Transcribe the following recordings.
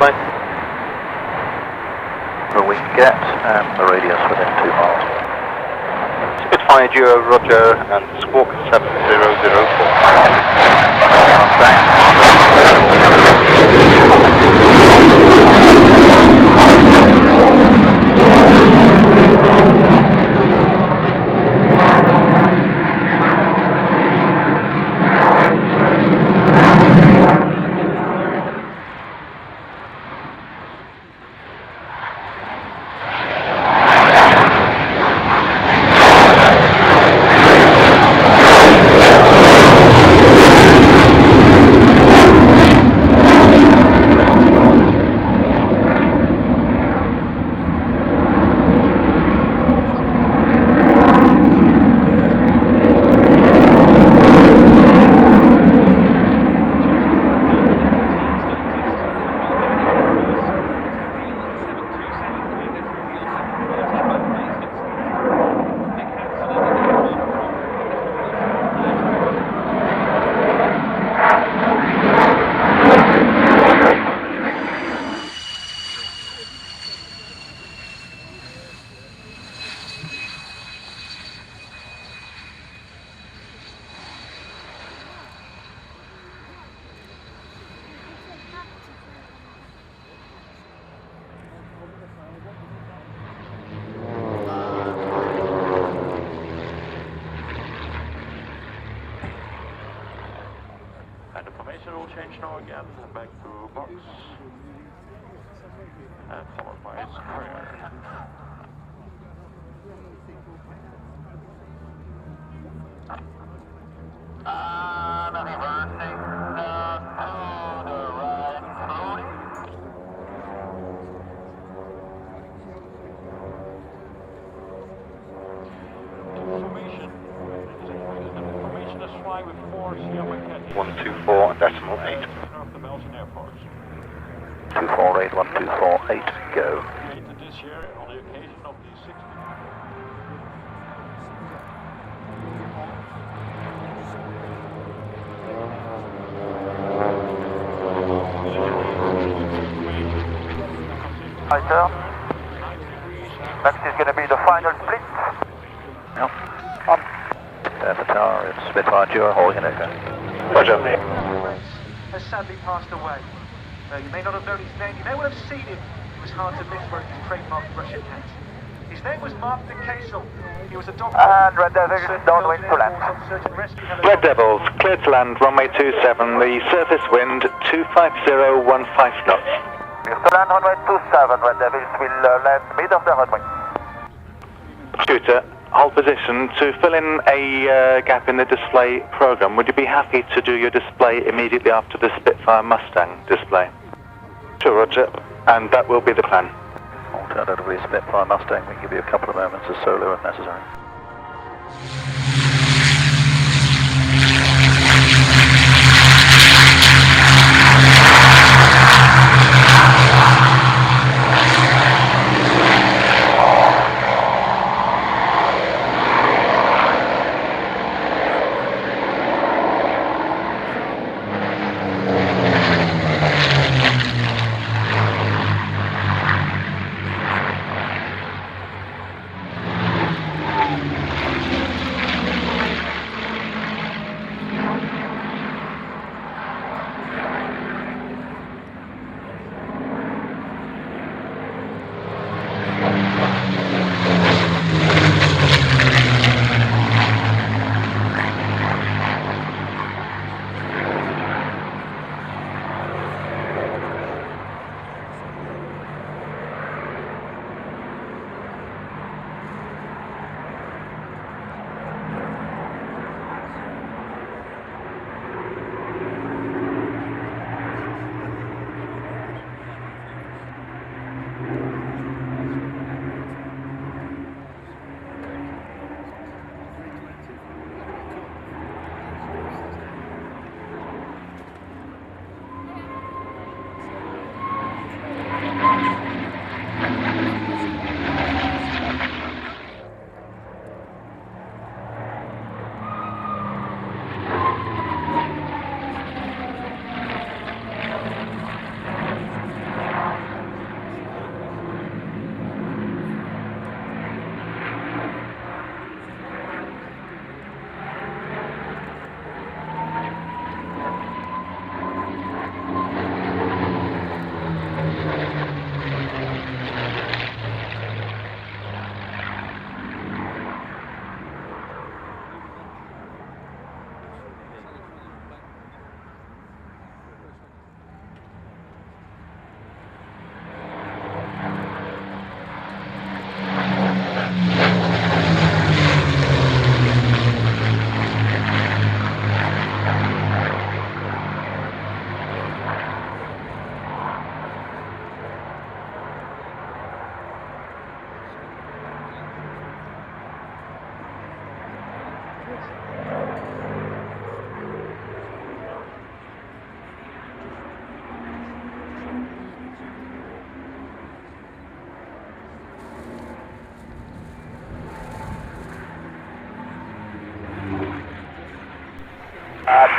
display. For wing get and the radius within 2 miles. Spitfire Duo, roger, and squawk 7004. Change now again, back to box, and followed by its carrier. Information is flying with 4 Sierra Cadet. 124 and decimal 8. Of the Belgian Air Force. 248, 1248, go. Created this year on the occasion of the 60th. Hi sir. Next is going to be the final split. Yep. On. There's the tower, it's Spitfire Duo, holding an echo. Roger. Has sadly passed away. You may not have known his name, you may well have seen him. It was hard to miss wearing his trademark Russian hat. His name was Mark de Kassel. He was a doctor. And Red Devils, downwind to land. Red Devils, clear to land, runway 27, the surface wind 25015 knots. Clear to land, runway 27, Red Devils will land mid of the runway. Shooter, hold position to fill in a gap in the display program. Would you be happy to do your display immediately after the Spitfire Mustang display? Sure, Roger, and that will be the plan. Alternatively, Spitfire Mustang, we can give you a couple of moments of solo if necessary.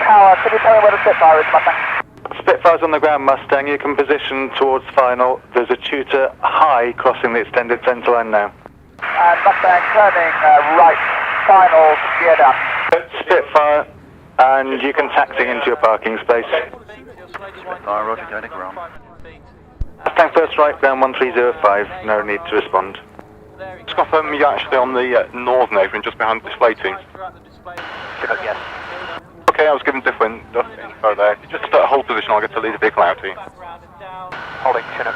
Tower, can you tell me where the Spitfire is, Mustang? Spitfire's on the ground, Mustang. You can position towards final. There's a tutor high crossing the extended centre line now. And Mustang turning right, final, gear down. Spitfire, and you can taxi into your parking space. Spitfire, roger, going to ground. Mustang first right, ground 1305. No need to respond. Scott, you're actually on the northern apron, just behind the display team. Chinook, yes. Okay, I was given different info there. Just hold position, I'll get to lead the vehicle out to you. Holding, Chinook.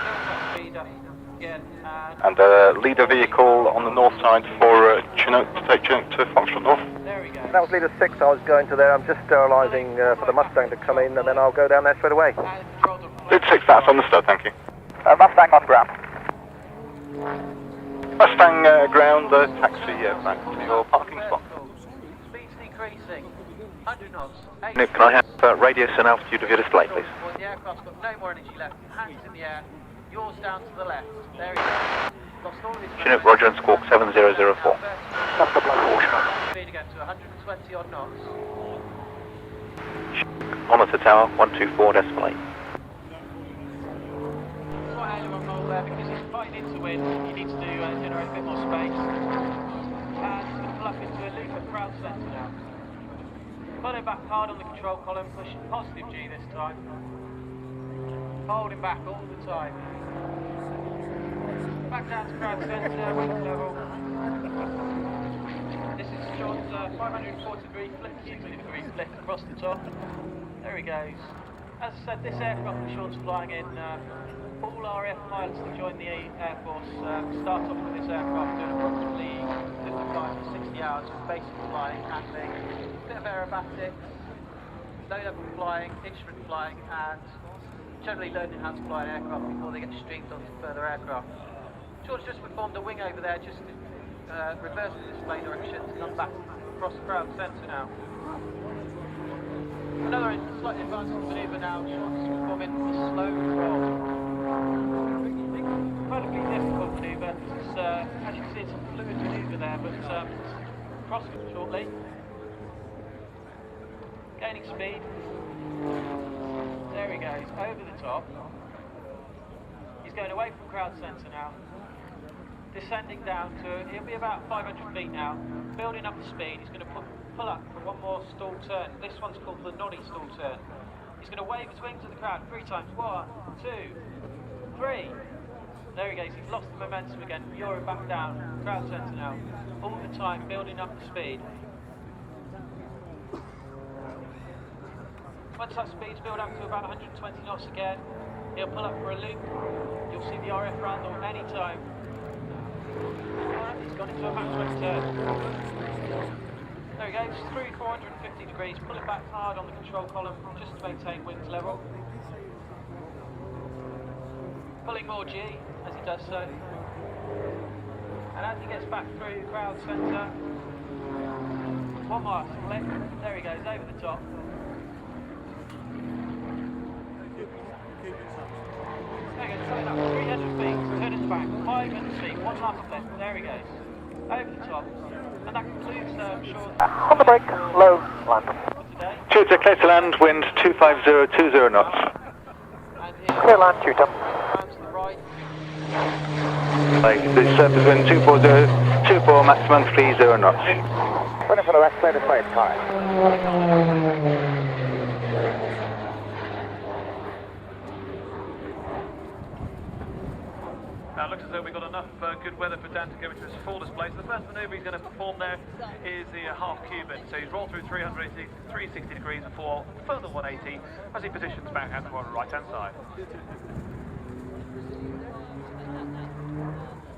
And lead a vehicle on the north side for Chinook to take Chinook to Foxtrot North. That was leader 6, I was going to there. I'm just sterilising for the Mustang to come in, and then I'll go down there straight away. Lead 6, that's understood, thank you. Mustang on ground. Mustang ground, taxi back to your parking spot. Speed's decreasing. 100 knots. Nick, can I have radius and altitude of your display, please? The aircraft's got no more energy left. Hands in the air. Yours down to the left. There he goes. Lost all of his Chinook, roger, and squawk 7004. That's the blood water. Speed again to 120 odd knots. Monitor tower 124.8. Slight aileron roll there because he's fighting into wind. He needs to generate a bit more space. And he's going to pull up into a loop at crowd centre now. Pulling back hard on the control column, pushing positive G this time. Holding back all the time. Back down to crowd centre, wing level. This is Sean's 540 degree flip, 60 degree flip across the top. There he goes. As I said, this aircraft that Sean's flying in, all RF pilots that join the Air Force start off with this aircraft doing approximately 55 to 60 hours of basic flying, handling, a bit of aerobatics, low-level flying, instrument flying, and generally learning how to fly an aircraft before they get streamed onto further aircraft. George just performed a wing over there, just reverse the display direction to come back across the crowd centre now. Another slightly advanced manoeuvre now, Sean's performing a slow roll. Incredibly difficult manoeuvre. As you can see, it's a fluid manoeuvre there, but crossing shortly. Gaining speed. There he goes, over the top. He's going away from crowd centre now. Descending down to, he'll be about 500 feet now. Building up the speed, he's going to pull up for one more stall turn. This one's called the noddy stall turn. He's going to wave his wings at the crowd 3 times. 1, 2, 3. There he goes, he's lost the momentum again. You're back down, crowd centre now. All the time building up the speed. Once that speed's built up to about 120 knots again, he'll pull up for a loop. You'll see the RF roundel any time. Alright, he's gone into a match turn. There he goes, through 450 degrees, pull it back hard on the control column just to maintain wings level. Pulling more G as he does so. And as he gets back through crowd centre, one more split, there he goes, over the top. There he goes, coming up, 300 feet, turn in the back, 500 feet, one last split, there he goes, over the top. And that concludes Sean's... On the brake, low, land. Tutor, clear to land, wind 25020 knots. Clear land, tutor. Round to the right. The surface wind 24024, maximum 30 knots. Running for the west, clear display, time. Now it looks as though we've got enough good weather for Dan to go into his full display. So the first manoeuvre he's going to perform there is the half Cuban. So he's rolled through 360 degrees before further 180 as he positions back out to our right hand side.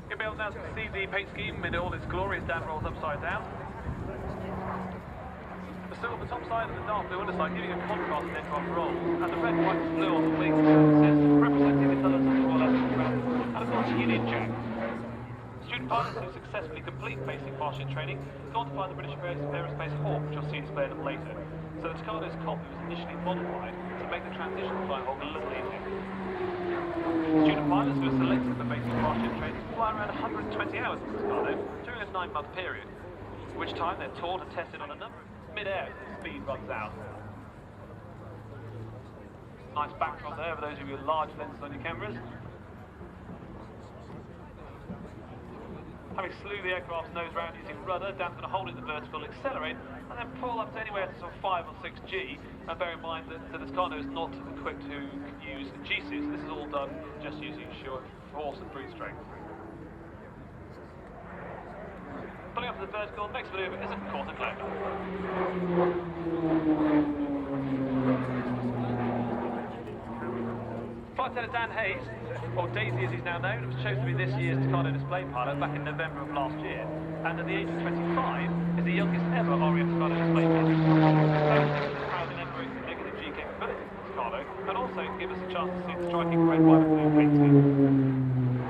You'll be able now to see the paint scheme in all its glory as Dan rolls upside down. The silver top side and the dark blue underside giving a contrast in aircraft roll, and the red, white and blue on the wings representing the colours of the Royal Air Force, and of course Union Jack. Student pilots who successfully complete basic partial training go on to fly the British Aerospace Hawk, which you'll see displayed a little later. So the Tucano's copy was initially modified to make the transition to flying Hawk a little easier. Student pilots who are selected for basic partial training fly around 120 hours in the Tucano during a 9-month period, at which time they're taught and tested on a number of mid-air as the speed runs out. nice backdrop there for those of you with large lenses on your cameras. Having slew the aircraft's nose round using rudder, Dan's going to hold it in the vertical, accelerate, and then pull up to anywhere to sort of 5 or 6 G. And bear in mind that the Tucano is not equipped to use G-suits, so this is all done just using sheer force and brute strength. Pulling up to the vertical, next maneuver is a quarter cloud. Flight Attendant Dan Hayes, or Daisy as he's now known, was chosen to be this year's Tucano display pilot back in November of last year, and at the age of 25 is the youngest ever RAF Tucano display pilot. This proudly leverages the negative G capability of Tucano, and also give us a chance to see the striking red, white and blue painting.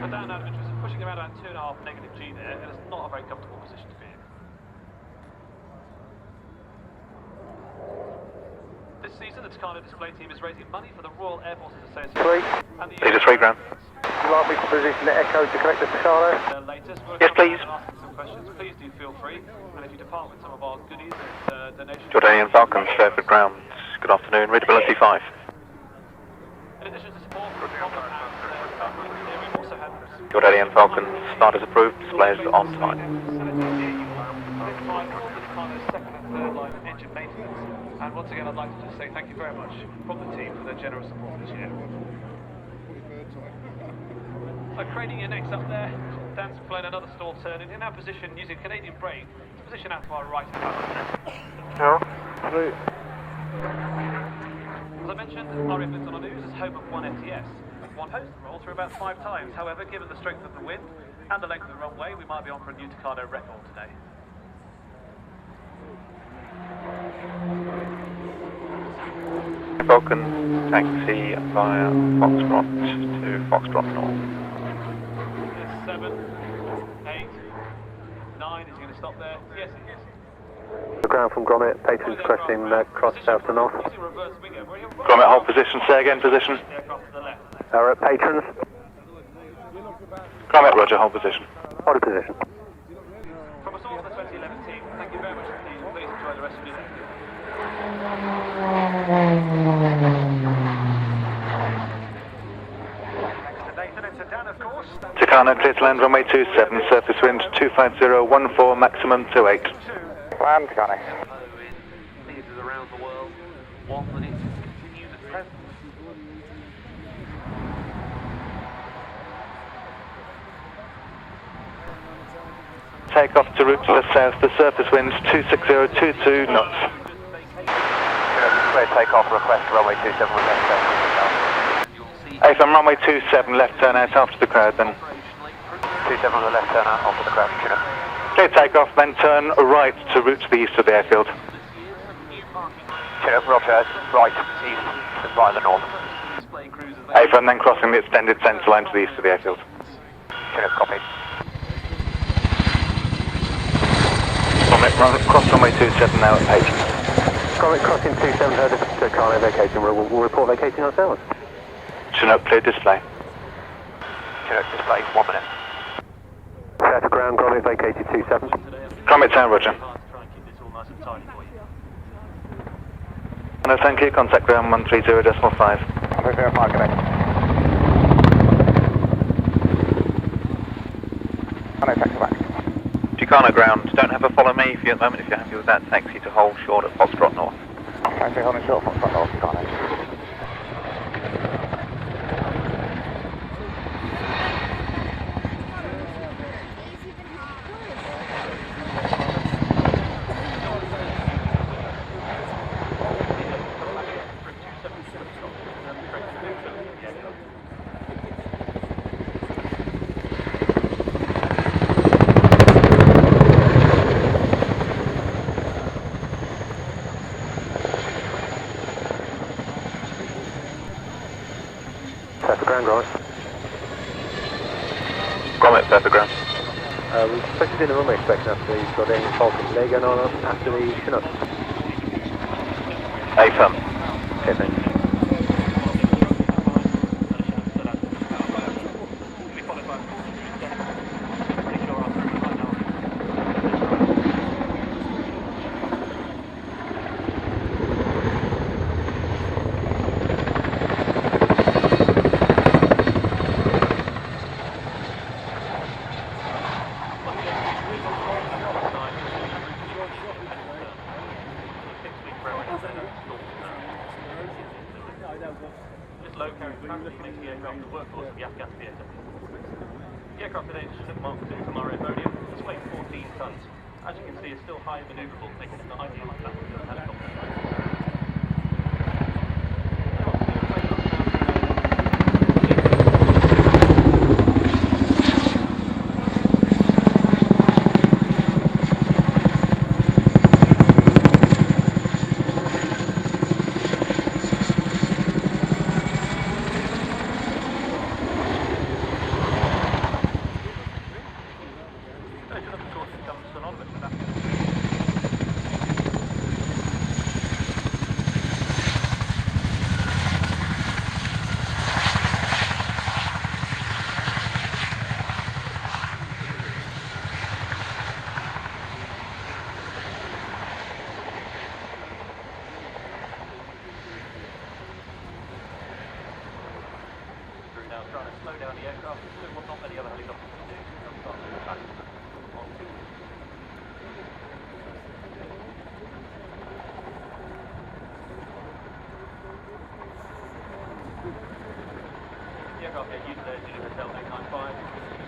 And Dan out of interest is pushing around about 2.5 negative G there, and it's not a very comfortable position to be in. This season, the Tucano display team is raising money for the Royal Air Forces Association. 3. And the These are 3 grand. Would you like me to position the Echo to connect the Tucano? latest. Yes, please. Asking some questions, please do feel free. And if you depart with some of our goodies and donations. Jordanian Falcons, Fairford grounds. Good afternoon, readability 5. In addition to support from Common and we also have Jordanian Falcons, starters approved, displays on time. second and third line engine maintenance. And once again, I'd like to just say thank you very much from the team for their generous support this year. So craning your necks up there, Dan's flown another stall turn in our position using Canadian brake to position out to our right. No. As I mentioned, RAF Lincoln on News is home of one FTS. One hosts the roll through about 5 times. However, given the strength of the wind and the length of the runway, we might be on for a new Tucano record today. Falcon, taxi via Foxtrot to Foxtrot North. 7, 8, 9, is he going to stop there? Yes, he is. The ground from Grommet, patrons crossing cross south to north. Grommet, hold position, say again position. Our patrons, Grommet, roger, hold position. hold a position. From us all for the 2011 team, thank you very much indeed. Please enjoy the rest of your day. Next to Nathan and to Dan, of course. Tucano, clear to land, runway 27, surface wind 25014, maximum 28. Land, Tucano. Theatres around the world, one that is continued at present. Take off to route to the south, the surface winds 26022 knots. Clear takeoff request, runway 27 with left turn. Hey, from runway 27, left turn out after the crowd then. 27 on the left turn out onto the crowd, Chinook. Clear takeoff, then turn right to route to the east of the airfield. Chinook, roger, right, east, and right in the north. Hey, from then crossing the extended centre line to the east of the airfield. Chinook, copy. Cross runway 27 now at Page. Grommet crossing 27, heard of Tucano vacating. We'll report vacating ourselves. Chinook, clear display. Chinook, display, 1 minute. South of ground, Grommet vacated 27. Grommet town, roger. No, thank you, contact ground 130.5. I'm verify, Cadet. Hello, taxi back. Tucano ground, don't have a follow me if you're at the moment, if you're happy with that, taxi to hold short at Foxtrot North. Taxi holding short, Foxtrot North, Tucano. South of ground, Grommet. Grommet, south of ground. We've expected in the runway inspection after the Jordanian Falcons. They're going on after the Chinook. A firm. Okay, thanks. course, from the Afghan theatre. The aircraft today is Chinook Mark II from our Airmodium. Its weight 14 tons. As you can see, it's still highly manoeuvrable, making it an ideal battlefield helicopter. Now trying to slow down the aircraft, doing what not many other helicopters can do. The aircraft get used to their Juniper Cell 895,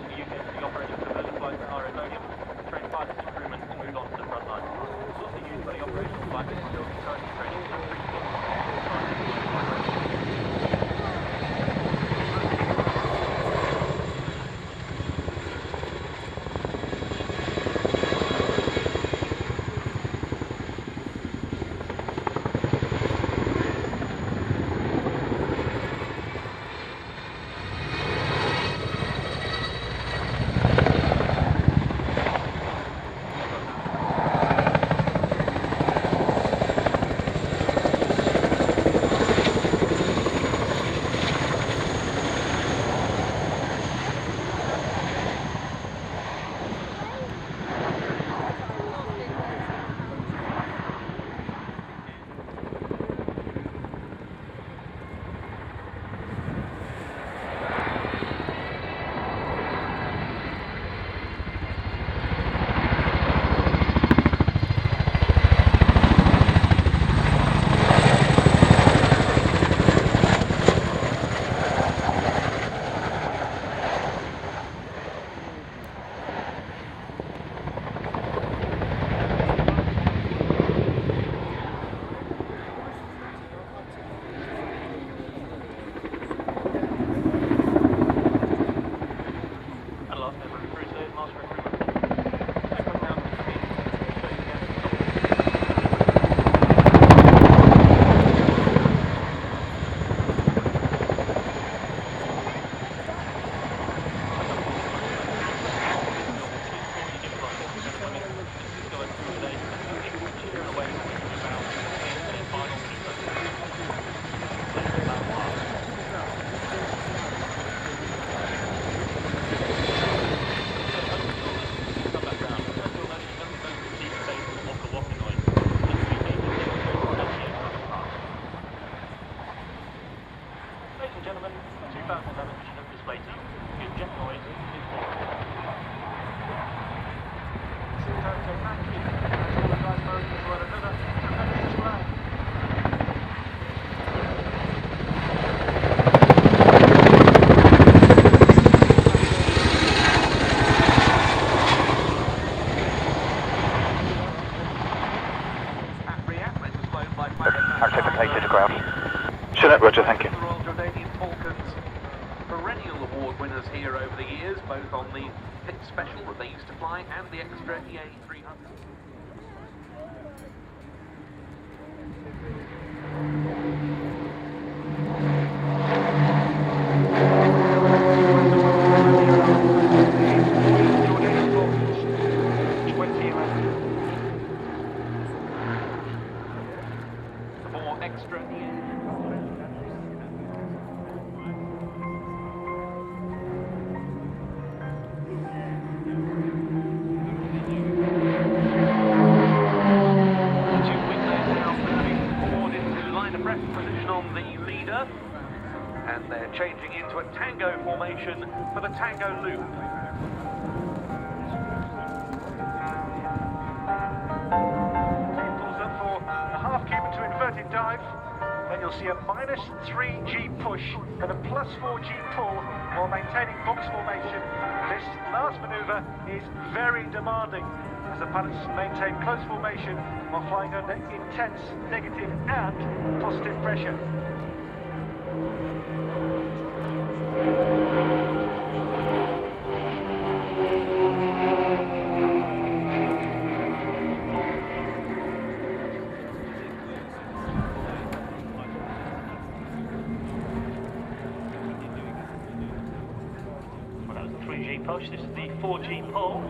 the UK to the operating for those flights at our Airmodium, train pilots and crewmen and move on to the front line. It's also used by the operational flight to still encourage training to increase Articulated ground. Chinook, roger, thank you. The Royal Jordanian Falcons, perennial award winners here over the years, both on the Pick Special that they used to fly and the extra EA300. And they're changing into a tango formation for the tango loop. Pulls up for a half cube into inverted dive, then you'll see a -3G push and a +4G pull while maintaining box formation. This last manoeuvre is very demanding as the pilots maintain close formation while flying under intense negative and positive pressure. Well, that was the 3G push. This is the 4G pull.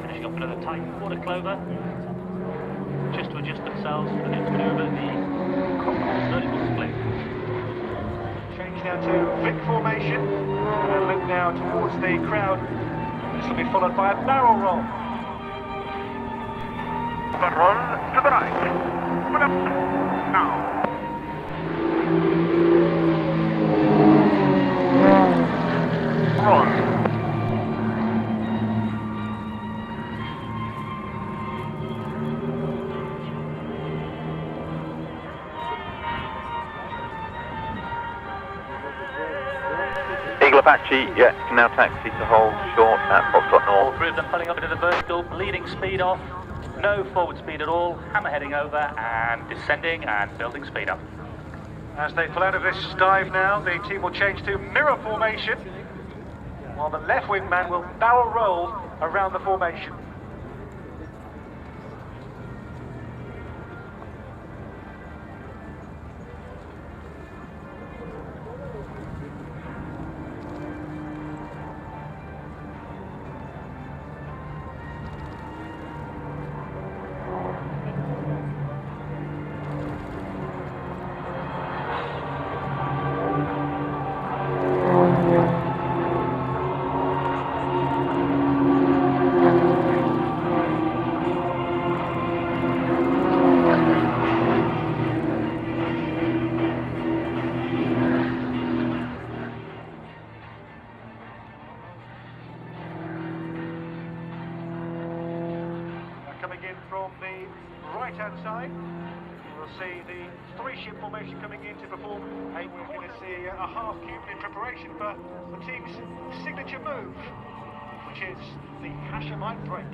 Finishing up another tight quarter clover, just to adjust themselves for the next manoeuvre, the vertical split. Change now to Vic formation and look now towards the crowd. This will be followed by a barrel roll. Control to the right. Put up. Now. Roll. Eagle Apache, yeah, you can now taxi to hold short at Foxtrot All North. three of them pulling up into the vertical, bleeding speed off, no forward speed at all, hammer heading over and descending and building speed up. As they pull out of this dive now, the team will change to mirror formation, while the left wing man will barrel roll around the formation. Coming in from the right-hand side, we'll see the three-ship formation coming in to perform we're going to see a half cube in preparation for the team's signature move, which is the Hashemite break.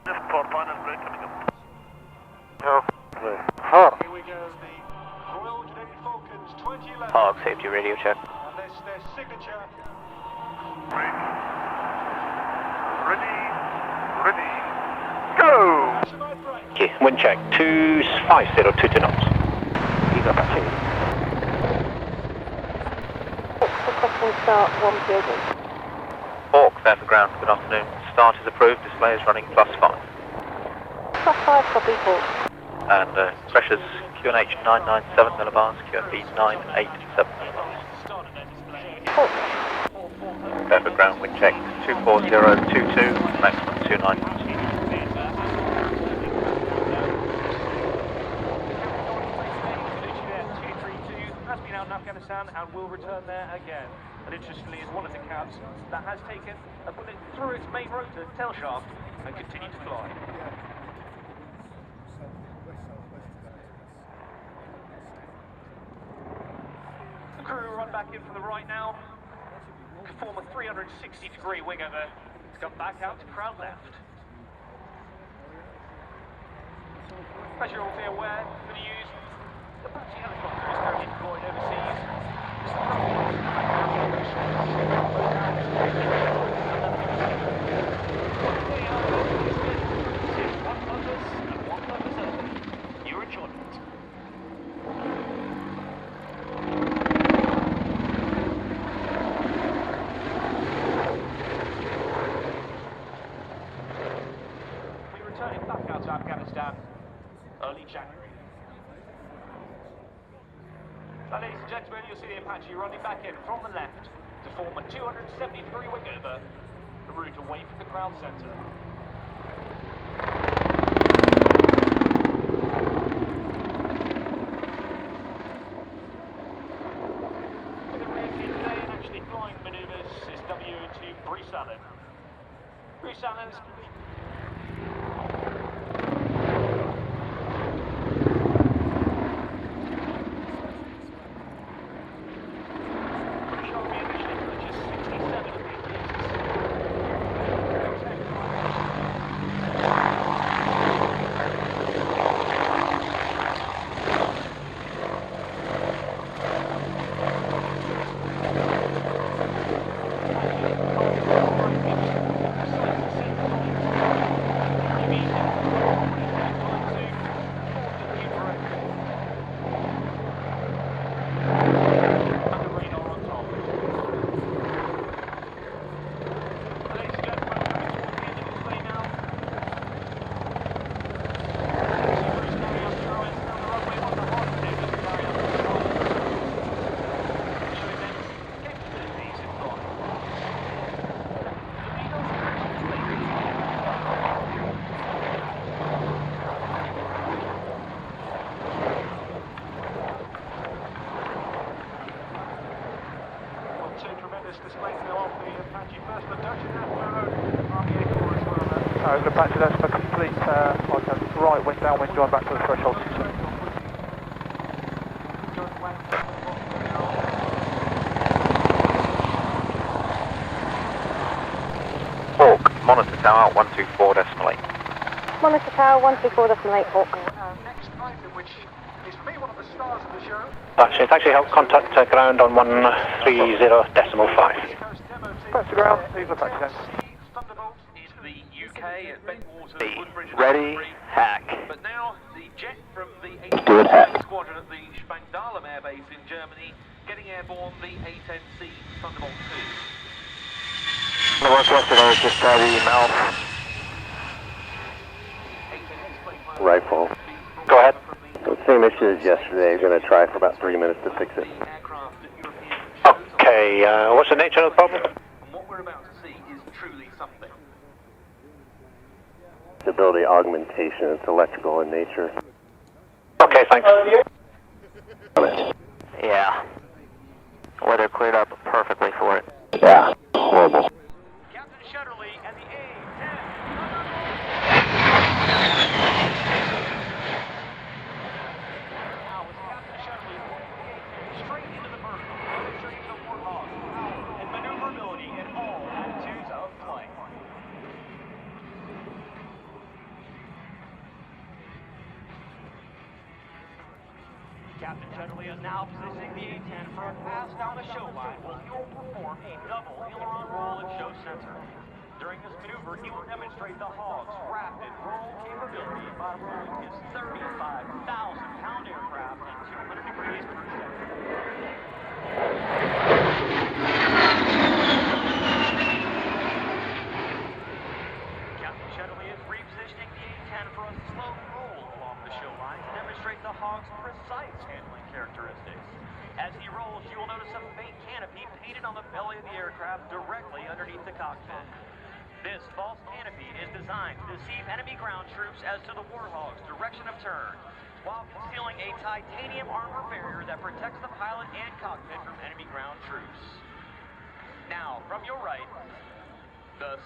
Just 4 final break coming up. Here we go, the Royal Jordanian Falcons 2011. Park safety radio check. And this their signature. Break. Ready, go! Hashemite break. Okay, wind check 250, 2 knots. Eagle Apache. Requesting start 1 Hawk, Fairford ground, good afternoon. Start is approved, display is running +5. +5, copy, Hawk. And pressures QNH 997 millibars, QFE 987 millibars. Hawk. Fairford ground, wind check 24022, maximum 29. Has been out in Afghanistan and will return there again. And interestingly, is one of the cabs that has taken a bullet through its main rotor tail shaft and continued to fly. The crew will run back in from the right now, perform a 360-degree wing over, come back out to crowd left. As you're all aware, for the use, the Apache helicopter is currently deployed overseas. One purpose and one purpose only. Your enjoyment. We're returning back out to Afghanistan early January. Now, ladies and gentlemen, you'll see the Apache running back in from the left to form a 270-degree wing over, the route away from the crowd centre. With a rear seat today and actually Reselling. Reselling is complete. I'm going to back to that for complete right wind, downwind, join back to the threshold. Hawk, monitor tower 124.8. Monitor tower 124.8, Hawk. Next item, which is for me one of the stars of the show. That's it. Taxi help contact ground on 130.5. Back to ground, leave the taxi then. Thunderbolt in the UK at Bentwater, Woodbridge and Ready, Albury. hack. But now the jet from the Do it, hack. 810 Squadron at the Spangdahlem Air Base in Germany getting airborne the A10C Thunderbolt II. The work yesterday was just try the email. Rifle. Go ahead. Same issue as yesterday. Going to try for about 3 minutes to fix it. Okay, what's the nature of the problem? What we're about to see is truly something. Stability augmentation. It's electrical in nature. Okay, thanks. Yeah. Weather cleared up perfectly for it. Yeah, horrible. Captain Shutterly and the A-10. Now, with Captain Shutterly straight into the vertical, demonstrating the Warthog's power and maneuverability in all attitudes of flight. Captain Shutterly is now positioning the A-10 for a pass down the show line where he will perform a double aileron roll and show center. During this maneuver, he will demonstrate the Hawk's rapid roll capability by rolling his 35,000-pound aircraft at 200 degrees per second. Captain Shutterly is repositioning the A-10 for a slow roll along the show line to demonstrate the Hawk's precise handling characteristics. As he rolls, you will notice a fake canopy painted on the belly of the aircraft directly underneath the cockpit. This false canopy is designed to deceive enemy ground troops as to the Warthog's direction of turn, while concealing a titanium armor barrier that protects the pilot and cockpit from enemy ground troops. Now, from your right, the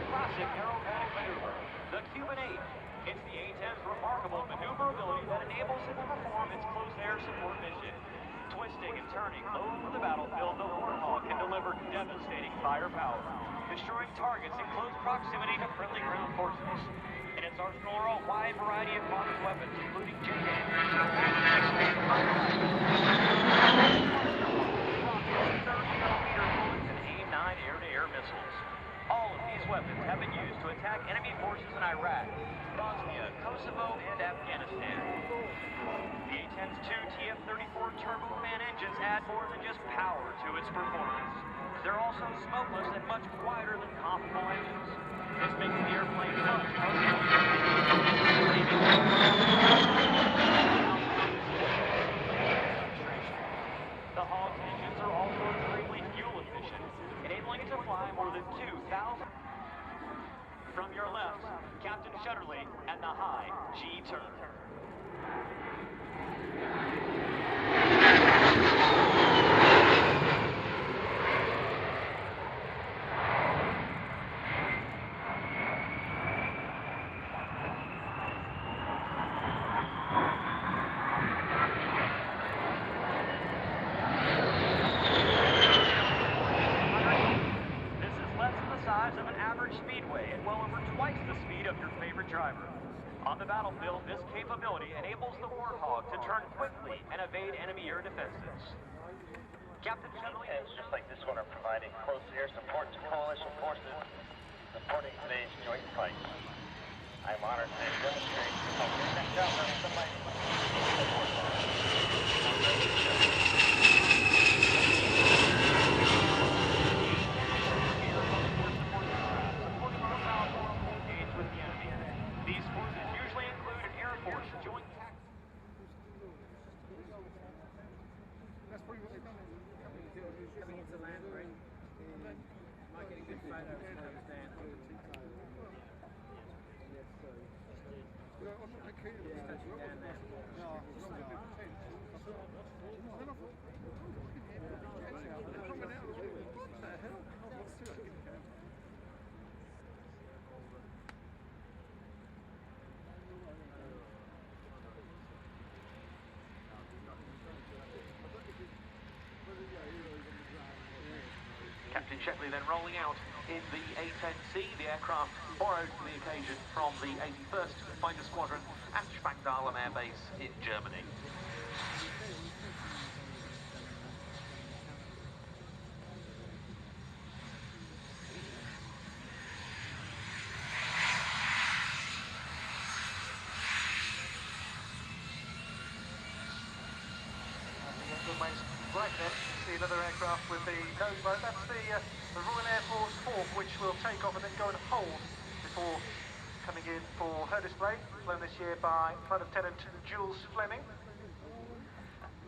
classic aerobatic maneuver, the Cuban 8. It's the A-10's remarkable maneuverability that enables it to perform its close air support mission. Twisting and turning low over the battlefield, the Warthog can deliver devastating firepower, destroying targets in close proximity to friendly ground forces. In its arsenal are a wide variety of modern weapons, including J-Hand, and AIM-9 air-to-air missiles. All of these weapons have been used to attack enemy forces in Iraq, Bosnia, Kosovo, and Afghanistan. The A-10's two TF-34 turbofan engines add more than just power to its performance. They're also smokeless and much quieter than comparable engines. This makes the airplane much The Hawk's engines are also extremely fuel efficient, enabling it to fly more than 2,000. From your left, Captain shutterly and the high G-turn. Speedway and well over twice the speed of your favorite driver. On the battlefield, this capability enables the Warthog to turn quickly and evade enemy air defenses. Captain Shuttley... Just like this one are providing close air support to coalition forces supporting today's joint fight. I'm honored to demonstrate how we checked out on somebody. These forces usually include an Air Force joint tax. That's probably what they've done. Coming into land, right? Might get a good photo of those down. Captain Shetley then rolling out in the A-10C, the aircraft borrowed for the occasion from the 81st Fighter Squadron at Spangdahlem Air Base in Germany. Right then, see another aircraft with the nose boat. That's the Royal Air Force 4, which will take off and then go and hold before coming in for her display, flown this year by Flight Lieutenant Jules Fleming.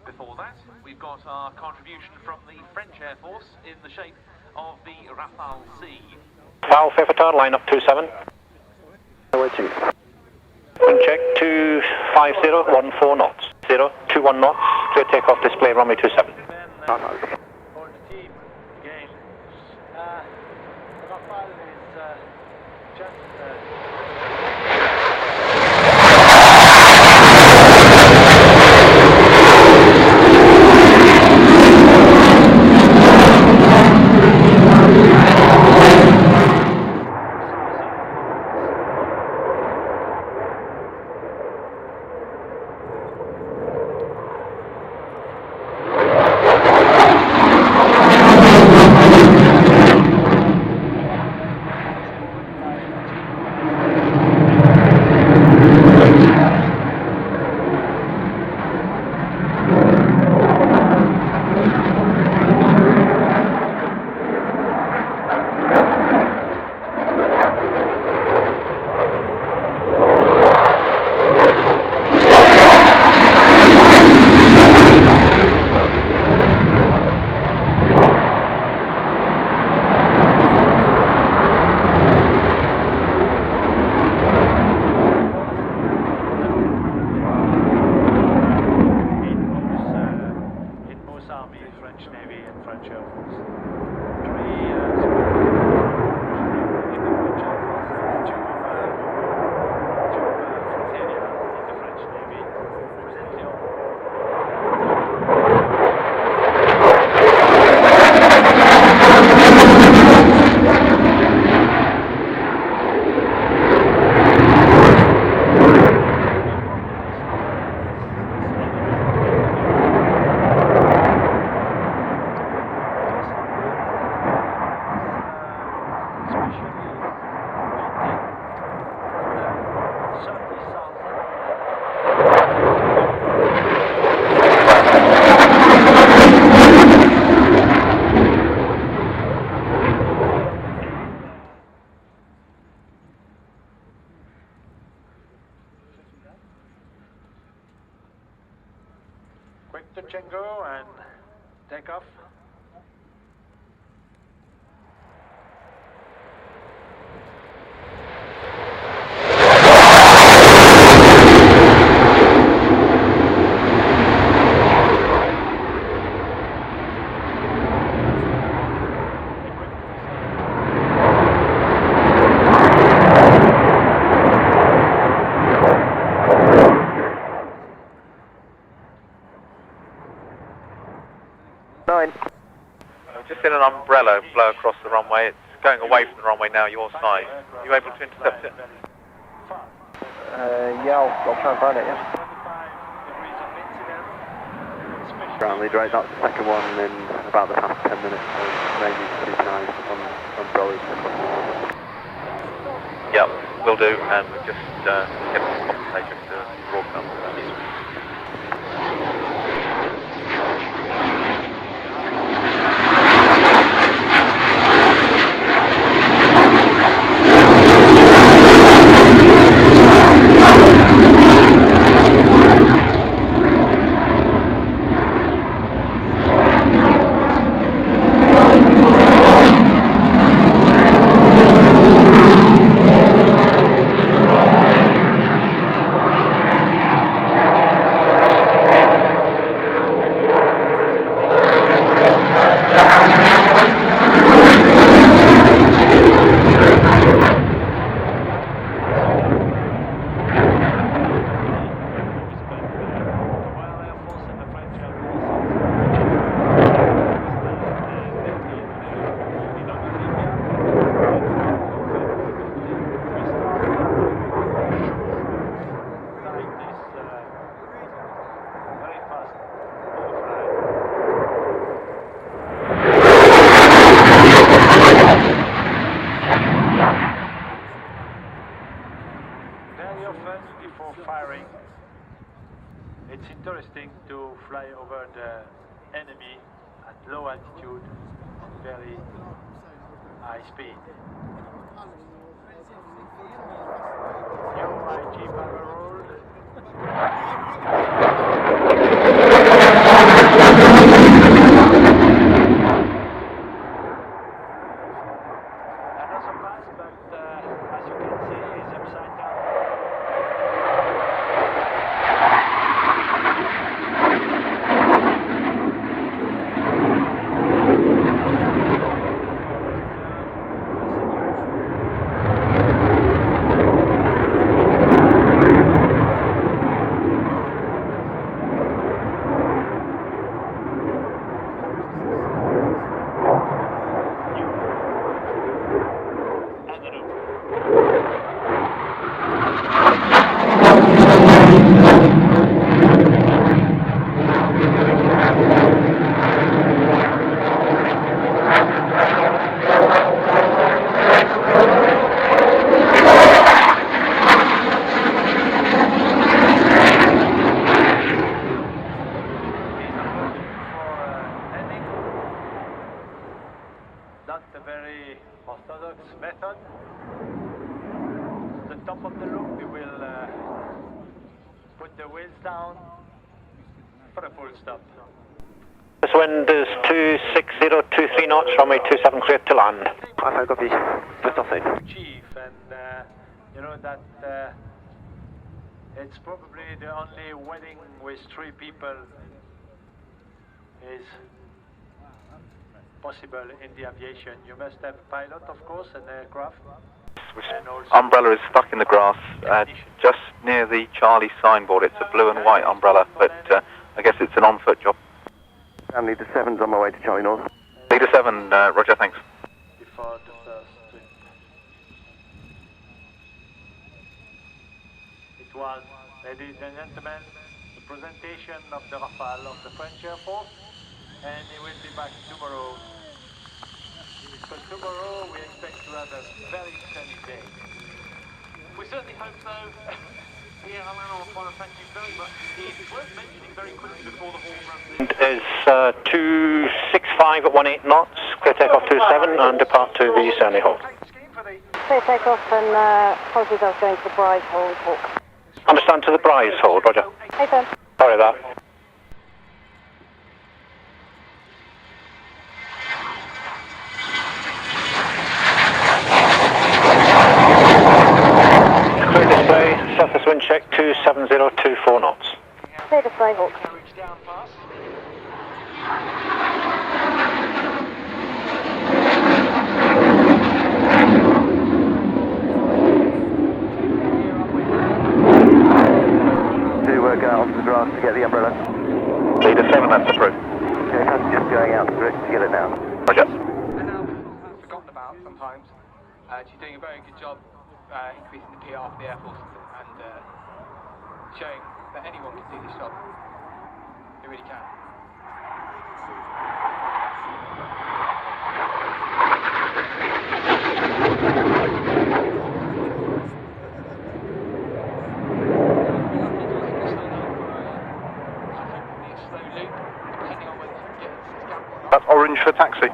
Before that, we've got our contribution from the French Air Force in the shape of the Rafale C. Val Fairford, line up 27. Wind check 250, 14 knots. 021 knots, clear takeoff display runway 27. For the team, again, Rafale is just... Quick to Chengu and take off. umbrella blow across the runway. It's going away from the runway now, your side. Are you able to intercept it? Yeah, I'll try and find it, yeah. Ground lead right, that's the second one in about the past 10 minutes, so mainly synchronised on umbrellas across the water. Yep, will do, and we'll just get some compensation to broadcast. It's interesting to fly over the enemy at low altitude, very high speed. New IG power roll. Another pass, but as you can see, is upside down. Not a very orthodox method. The top of the loop, we will put the wheels down for a full stop. This wind is 26023 knots, runway 27 clear to land. I copy. Just off it. Chief, and you know that it's probably the only wedding with 3 people is possible in the aviation. You must have a pilot, of course, an aircraft. Umbrella is stuck in the grass just near the Charlie signboard. It's a blue and white umbrella, but I guess it's an on-foot job. And Leader 7's on my way to Charlie North. Leader 7, roger, thanks. Before the first trip. It was, ladies and gentlemen, the presentation of the Rafale of the French Air Force, and he will be back tomorrow. Because tomorrow we expect to have a very sunny day. We certainly hope so. Here, Alan, I want to thank you very much indeed. It's worth mentioning very quickly before the whole run. Is 265 at 18 knots, clear takeoff 27 and depart to the Sunny Hold. Clear takeoff and apologies, I was going to the Bryce Hold, Hawk. Understand to the Bryce Hold, roger. Hey, Ben. Sorry about that. Clear display, surface wind check 27024 knots. Clear display, Hawk. To go out onto the grass to get the umbrella. Leader 7, that's approved. Okay, I'm just going out to get it now. Roger. sometimes. She's doing a very good job increasing the PR for the Air Force and showing that anyone can do this job. They really can. That's orange for taxi.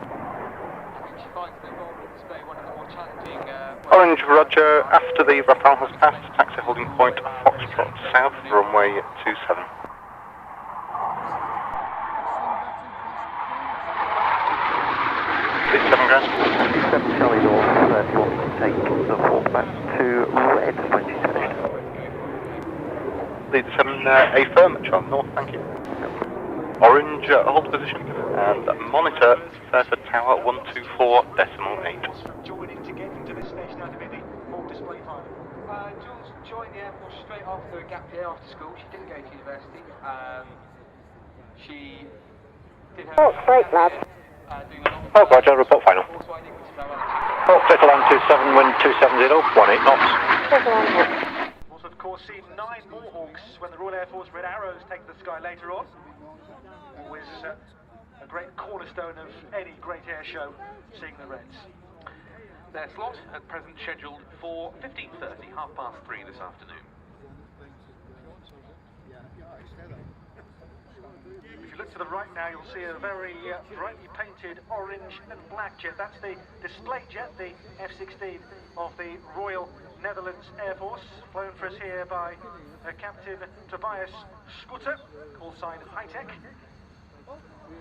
Orange, roger. After the Rafale has passed, taxi holding point Foxtrot South, runway 27. Lead 7 ground. 7 Charlie North, if you want to take the walk back to red when she's finished. Lead 7, affirm, Charlie North, thank you. Orange, hold position, and monitor Fairford Tower 124.8. Joining to get into this station out of the full display pilot. Jules joined the Air Force straight after a gap year after school. She didn't go to university. She did her... Oh, great, lad. Oh, roger, report final. Oh, Delta Land 27, wind 270, 18 knots. We'll of course see 9 more Hawks when the Royal Air Force Red Arrows take the sky later on. Always a great cornerstone of any great air show, seeing the Reds. Their slot at present scheduled for 15:30, 3:30 this afternoon. If you look to the right now, you'll see a very brightly painted orange and black jet. That's the display jet, the F-16 of the Royal Netherlands Air Force, flown for us here by Captain Tobias Schutter, call sign High-Tech.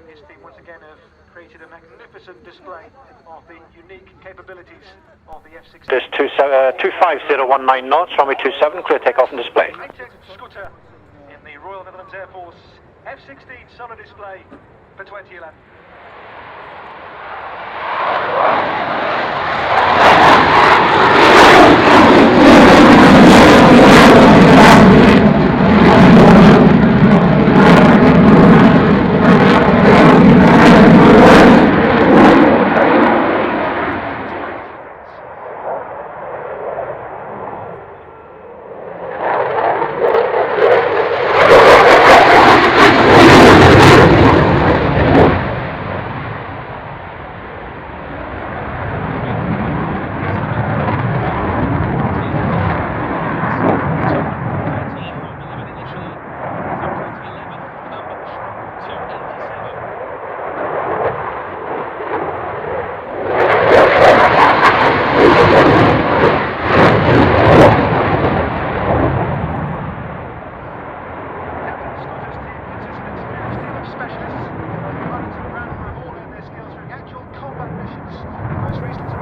His team once again have created a magnificent display of the unique capabilities of the F-16. There's 25019 knots, runway 27, clear takeoff and display. High-Tech Schutter in the Royal Netherlands Air Force F-16 solar display for 2011.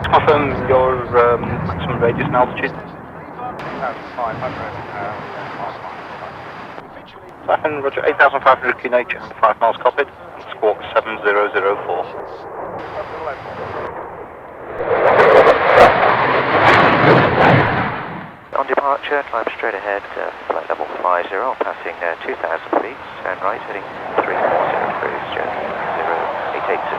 Confirm your maximum radius and altitude. 500, roger, 8,500 QNH and 5 miles copied, and squawk 7004. On departure, climb straight ahead, flight level 50, passing 2,000 feet, turn right, heading 340, cruise journey 0882.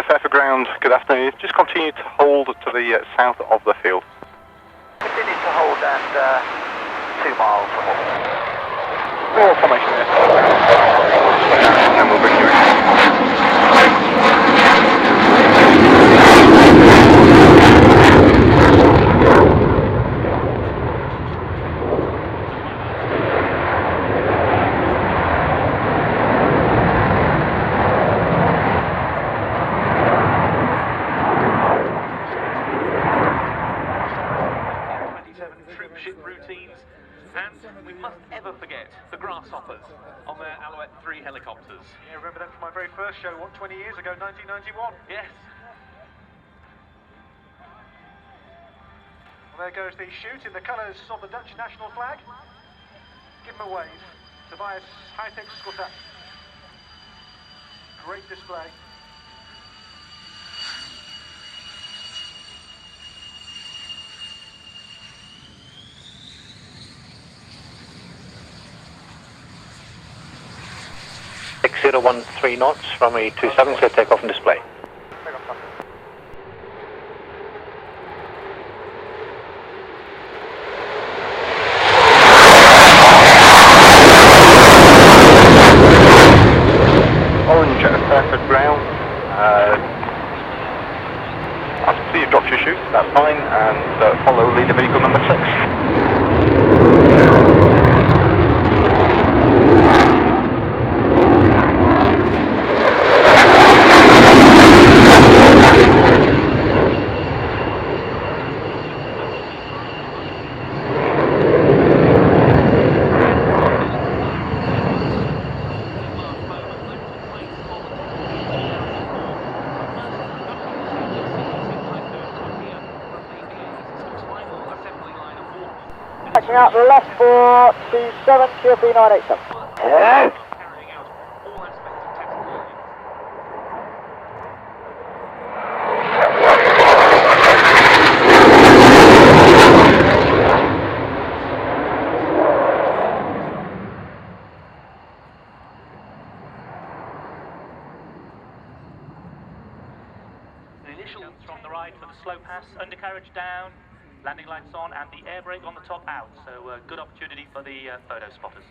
Fairford ground, good afternoon. Just continue to hold to the south of the field. Continue to hold and 2 miles. Formation there. and we'll bring you in. Routines, and we mustn't ever forget the grasshoppers on their Alouette 3 helicopters. Yeah, remember that from my very first show, 20 years ago, 1991? Yes. Well, there goes the chute in the colours of the Dutch national flag. Give him a wave. Tobias high-tech Scotta. Great display. Zero 13 knots, runway 27, so take off and display. Orange at Fairford ground. I see you dropped your chute, that's fine, and follow leader vehicle number 6. Catching out left for 27, QFB 987. Carrying out all aspects of tactical. The initial from the right for the slow pass, undercarriage down, landing lights on, and the air brake on the top out. So good opportunity for the photo spotters.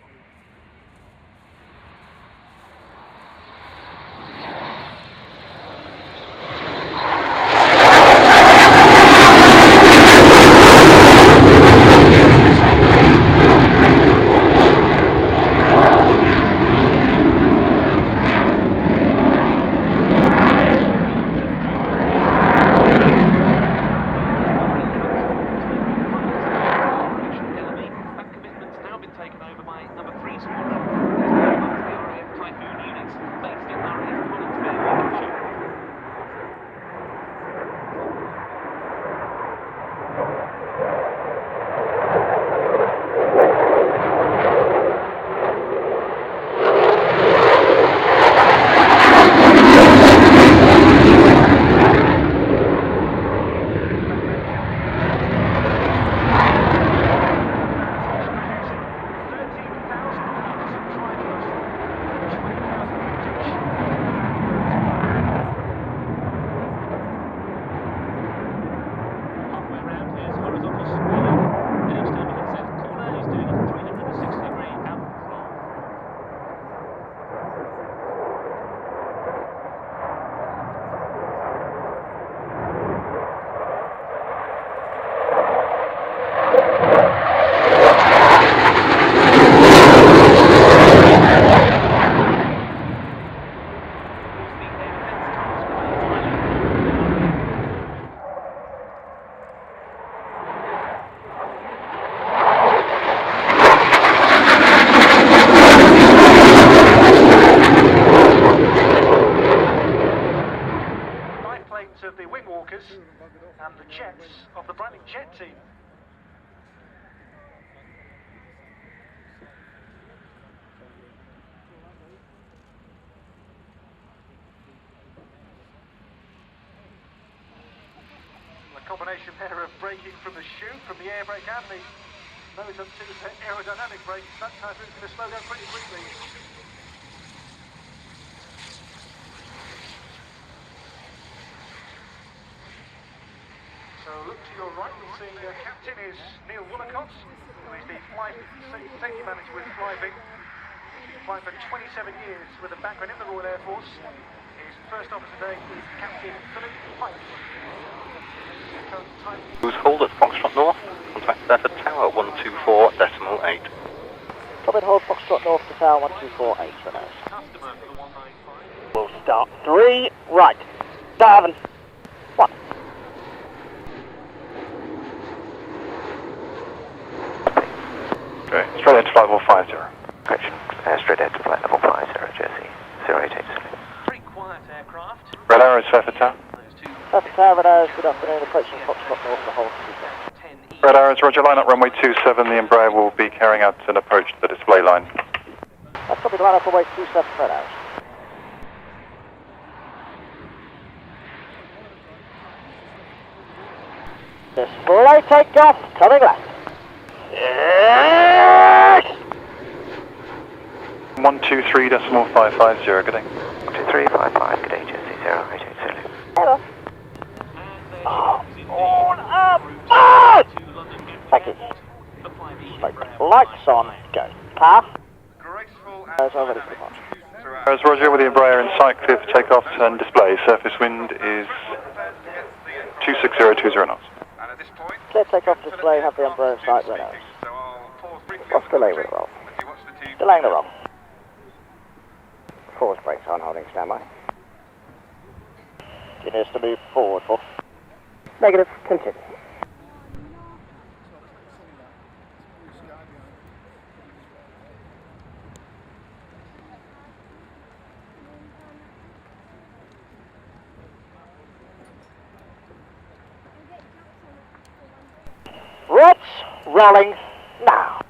Of the wingwalkers and the jets of the Breitling Jet Team. A combination there of braking from the chute, from the air brake and the nose up to the aerodynamic brake. That Typhoon is going to slow down pretty quickly. So look to your right, you'll see captain is Neil Woolacott, who is the flight safety manager with Flybe. flying for 27 years with a background in the Royal Air Force. His first officer today is Captain Philip Pike. Who's hold at Foxtrot North? Contact Fairford Tower 124.8. Come in, hold Foxtrot North to Tower 1248 for now. We'll start 3, right, 7, 1. Great. Straight into flight level 50. Correction. Straight ahead to flight level 50, Jersey. 088. Pretty quiet aircraft. Red Arrows, Fairford Tower. Fairford Tower, Red Arrows, good afternoon, approaching Foxtrot North to hold 2. Red Arrows, roger, line up runway 27. The Embraer will be carrying out an approach to the display line. That's copy, line up runway 27, Red Arrows. Display takeoff, coming left. Yes! 123.550, good day. 123.55, good day, Jersey. 088, Zulu. Hello. On aboard! Thank you. Lights on, go. Car. That's already pretty much. As Roger, with the Embraer in sight, clear for takeoff and display. Surface wind is 26020 knots. Clear takeoff display, have the Embraer in sight, Red Arrows. What's delay with the roll? Delaying the roll. Forward brakes on, holding standby. It is to move forward for. Negative, continue. Rods rolling now.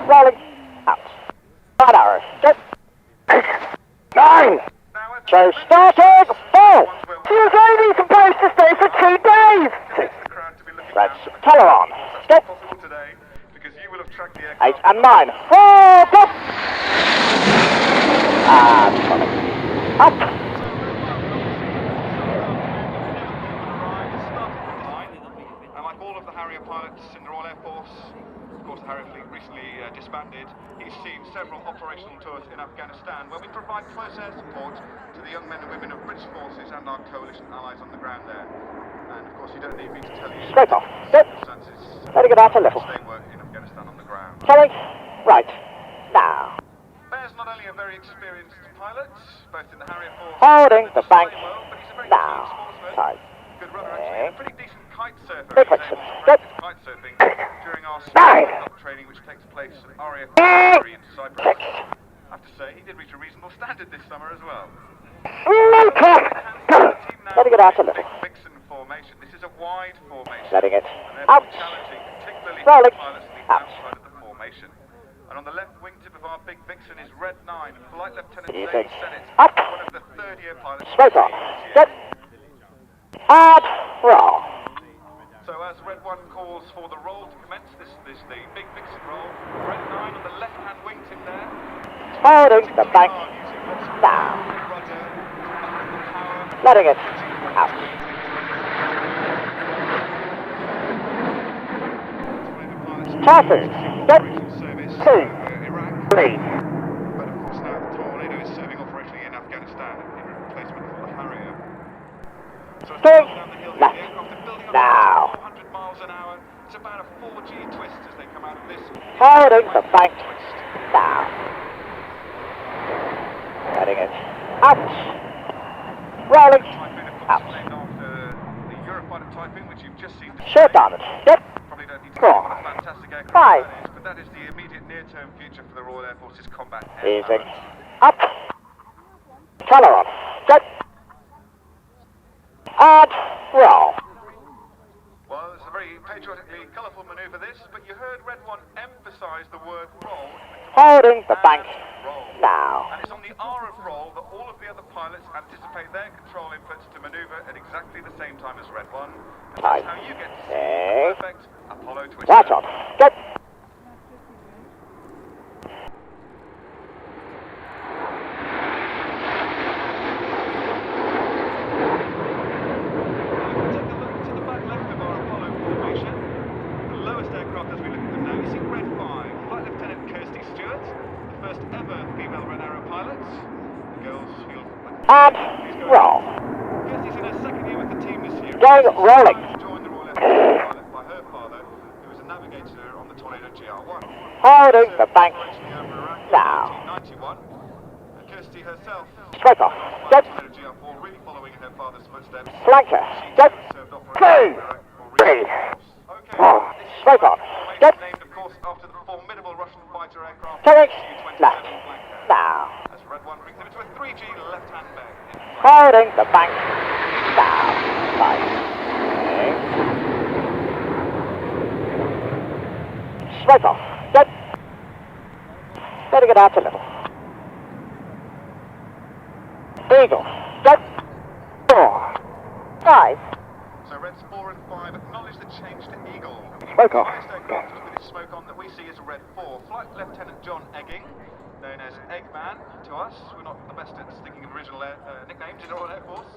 Rolling out. 5 hours. Go. 9. So starting 4. She was only supposed to stay for 2 days. Let's tell her on. Go. 8 and 9. 4. Go. Sorry. Up. And like all of the Harrier pilots in the Royal Air Force, of course the Harrier fleet recently disbanded, he's seen several operational tours in Afghanistan where we provide close air support to the young men and women of British forces and our coalition allies on the ground there. And of course you don't need me to tell you Straight off. Go. Let it get out a little. They work in Afghanistan on the ground. Telling. Right. Now. Bear's not only a very experienced pilot, both in the Harrier Force Holding and the bank. but he's a very Now. keen sportsman. Tight. Good runner actually, and a pretty decent kite surfer. Big He was question. able to Good. practice kite surfing during our 9. stop training which takes place at RAF in Cyprus. 6. I have to say, he did reach a reasonable standard this summer as well. Okay. Let it get out a little. Vixen formation. This is a wide formation. Letting it and therefore out. challenging, particularly Rolling. for pilots on the Out. outside of the formation. And on the left wingtip of our big Vixen is Red 9, Flight Lieutenant You Dave think? Sennett, Up. one of the third-year pilots. Straight on. Good. And roll. So as Red 1 calls for the roll to commence, this is the big Vixen roll. Red 9 on the left-hand wingtip there. Holding the bank. Now. Letting it out. Typhoon. Good. 2. 3. But of course now the Tornado is serving operationally in Afghanistan in replacement for the Harrier. So it's Turn down the hill, the left. aircraft are building up Now. to 400 miles an hour. It's about a 4G twist as they come out of this. Holding the bank. Now. Letting it out. Rolling out. Named after the Eurofighter Typhoon, which you've just seen. Short diamond. Good. Probably don't need to 4. know what a fantastic aircraft 5. that is, but that is the immediate near-term future for the Royal Air Force's combat air Easy. power. Up. Color on. Good. And roll. Well, it's a very patriotically colourful manoeuvre this, but you heard Red 1 emphasise the word roll. Holding the bank now. And it's on the R of roll that all of the other pilots anticipate their control inputs to manoeuvre at exactly the same time as Red 1. And that's how you get to see the perfect Apollo twister. Right on. Go. And roll. Kirsty's in her second year with the team this year. Going rolling. Joined the Royal Air Force pilot by her father, who was a navigator on the Tornado GR1. Holding the bank now. 1991. And Kirsty herself, Straight off. Go. Tornado GR4, really following in her father's footsteps. Flanker. Go. 2, 3, 4. Straight on. Go. Named, of course, after the formidable Russian fighter aircraft. Turning left. Now. As Red 1 brings them into a 3G left-hand bag. Holding the bank now. 5. Straight off. Go. Letting it out a little. Eagle. Go. 4. 5. So Reds 4 and 5 acknowledge the change to Eagle. Smoke off. The first aircraft with its smoke on that we see is Red 4. Flight Lieutenant John Egging, known as Eggman to us. We're not the best at thinking of original nicknames in the Royal Air Force.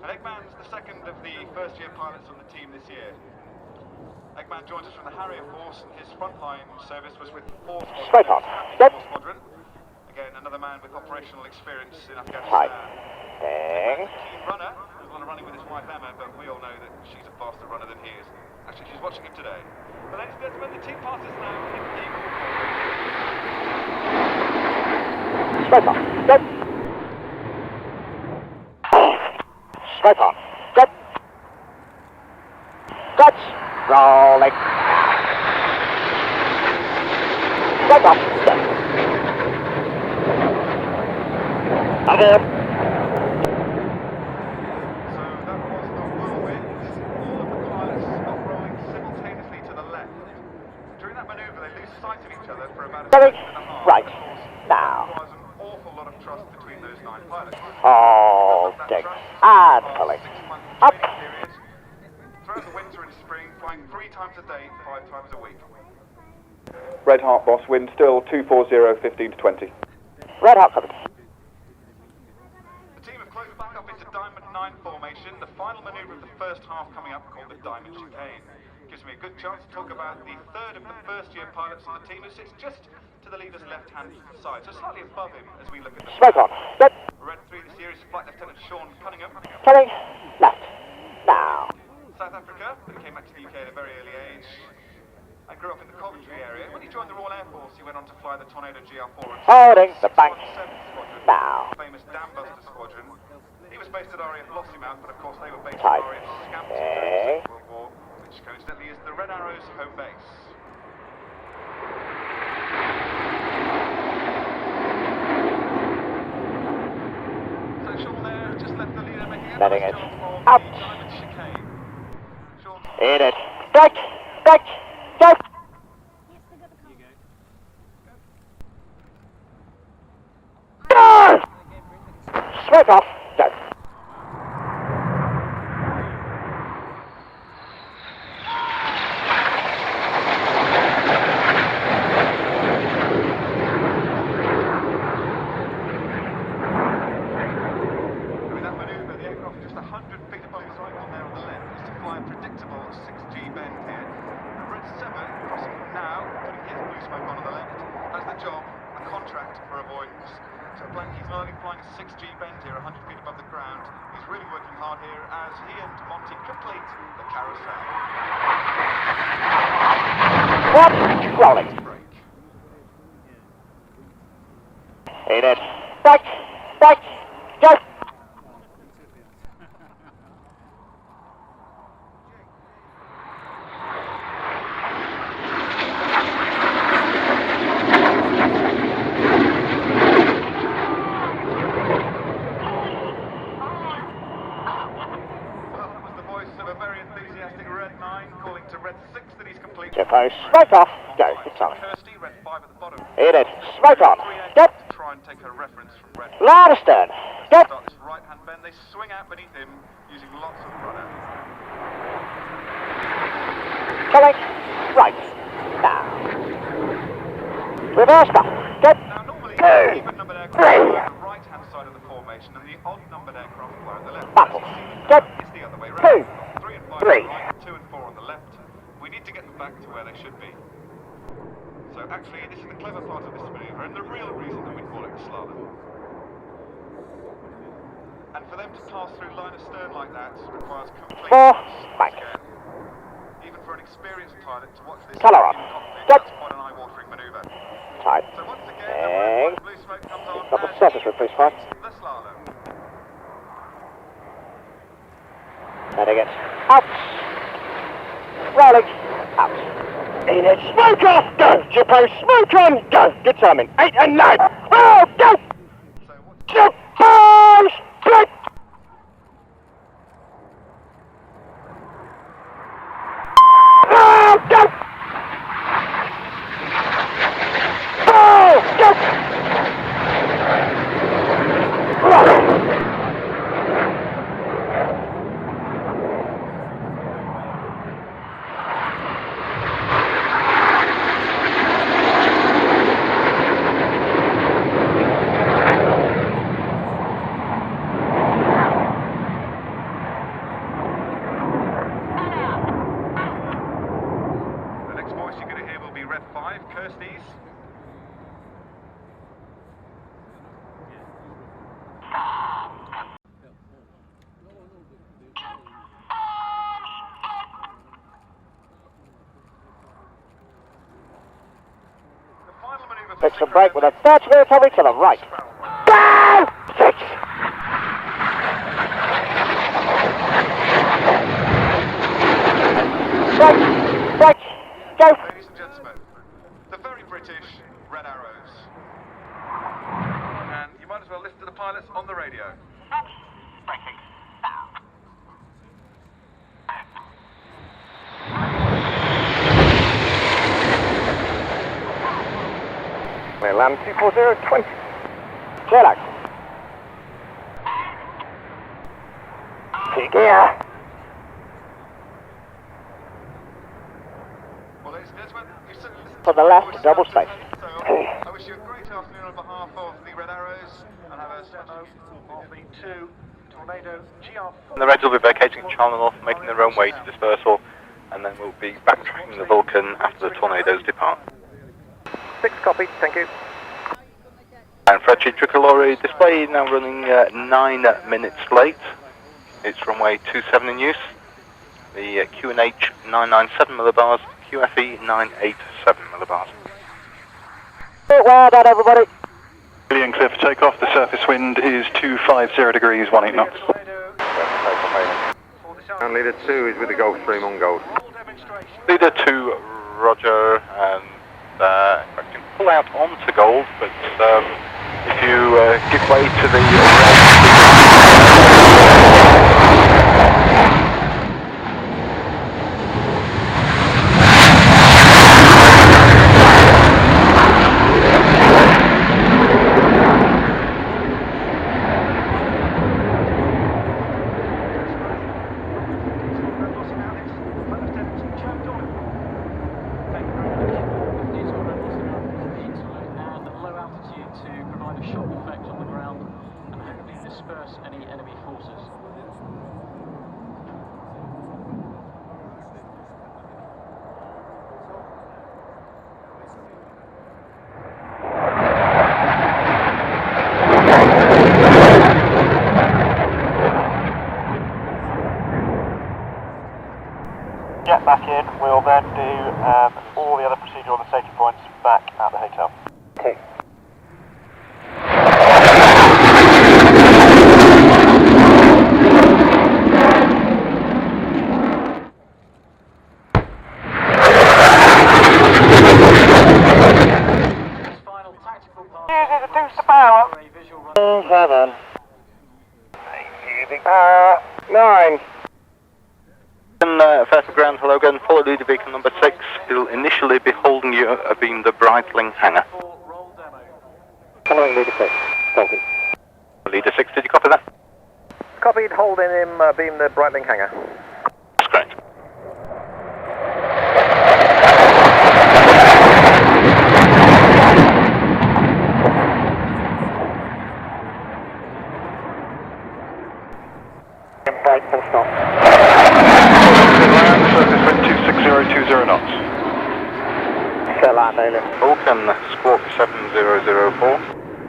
And Eggman's the second of the first-year pilots on the team this year. Eggman joins us from the Harrier Force, and his frontline service was with the 4th Squadron. Straight on. Yep. Squadron. Again, another man with operational experience in Afghanistan. Right. He's a keen runner. He was on a running with his wife Emma, but we all know that she's a faster runner than he is. Actually, she's watching him today. But ladies and gentlemen, the team passes now in Eagle. Straight on. Go. Straight on. Go. That's rolling. Straight on. Go. Again. So that was the whirlwind. All of the pilots stop rolling simultaneously to the left. During that manoeuvre, they lose sight of each other for about a Going second and a half. right. And of course, Now. there was an awful lot of trust between those 9 pilots. Holding. And pulling. Up. Period. Throughout the winter and spring, flying 3 times a day, 5 times a week. Red Heart, boss. Wind still 240, 15 to 20. Red Heart covered. The team have closed back up into Diamond 9 formation. The final manoeuvre of the first half coming up, called the Diamond Chicane. Gives me a good chance to talk about the third of the first-year pilots on the team, who sits just to the leader's left-hand side, so slightly above him as we look at the... Smoke on. Go. Red 3 this year is Flight Lieutenant Sean Cunningham. Turning left. Now. South Africa, but he came back to the UK at a very early age. I grew up in the Coventry area. When he joined the Royal Air Force, he went on to fly the Tornado GR4 and Holding the bank 7th Squadron, now. the famous Dam Buster Squadron. He was based at RAF Lossiemouth, but of course they were based Type. at RAF Scampton during the Second World War, which coincidentally is the Red Arrow's home base. So Sean there just left the leader making a Letting nice it job of up. the Diamond Chicane. Sean In it. Back. Back. Go. Go. Straight off. Go. With that manoeuvre, the aircraft just 100 feet above us right on there on the left is to fly a predictable 6G bend here. And Red 7, crossing now, putting his blue smoke on the left, has the job, a contract for avoidance. So Blanky's not only flying a 6G bend here, 100 feet above the ground, he's really working hard here as he and Monty complete the carousel. What? Rolling. Break. In it. Back. Back. Go. So straight off, go. Good timing. Hit it. Straight on. Go. Try and take a reference from Red. Loud astern. Go. Start this right-hand bend. They swing out beneath him using lots of rudder. Coming. Right. Now. Reverse back. Go. Now normally, Go. even-numbered aircraft fly on the right-hand side of the formation and the odd-numbered aircraft fly on the left. Battle. Go. It's the other way round. 2, 3 and 5 3. on the right, 2 and 4 on the left. We need to get them back to where they should be. So actually, this is the clever part of this manoeuvre, and the real reason that we call it a slalom. And for them to pass through line of stern like that requires complete care. Even for an experienced pilot to watch this Colour on. that's quite an eye-watering manoeuvre. Tight. So once again, the blue smoke comes on Got the surface with please, fine. the slalom. Letting it out. Rolling. Out. In it. Smoke off. Go. Jippo. Smoke on. Go. Good timing. 8 and 9. Oh, go. Jippo. Split. Oh, go. Oh, go. The next voice you're going to hear will be Red 5, Kirsty's. Fix the brake with a 30 recovery to the right. Go! 6. Right. Right. Go. Ladies and gentlemen, the very British Red Arrows. And you might as well listen to the pilots on the radio. We'll land 24020. Clear out. Take gear. Well, ladies and gentlemen, you've certainly listened For the left, double space. So, I wish you a great afternoon on behalf of the Red Arrows, and have a demo of the 2 Tornado GR4. And the Reds will be vacating China North, making their own way to dispersal, and then we'll be backtracking the Vulcan after the tornadoes depart. 6 copied, thank you. And Fred Tricolore display now running 9 minutes late. It's runway 27 in use. The QNH 997 millibars, QFE 987 millibars. Well done, everybody. Clear clear for takeoff. The surface wind is 250 degrees, 18 knots. And leader 2 is with the Gulfstream on gold. Leader 2, Roger, and I can pull out onto gold, but if you give way to the Jet back in, we'll then do all the other procedure on the safety points back at the hotel. Okay. Using the booster power. 7. Using power. 9. Fairford ground, hello again, follow leader vehicle number 6. He'll initially be holding you abeam the Breitling hangar. Following leader 6, copy. Leader 6, did you copy that? Copied, holding him abeam the Breitling hangar. That's correct. Right, full stop. Surface wind 26020 knots. Set land, over. Vulcan, squawk 7004.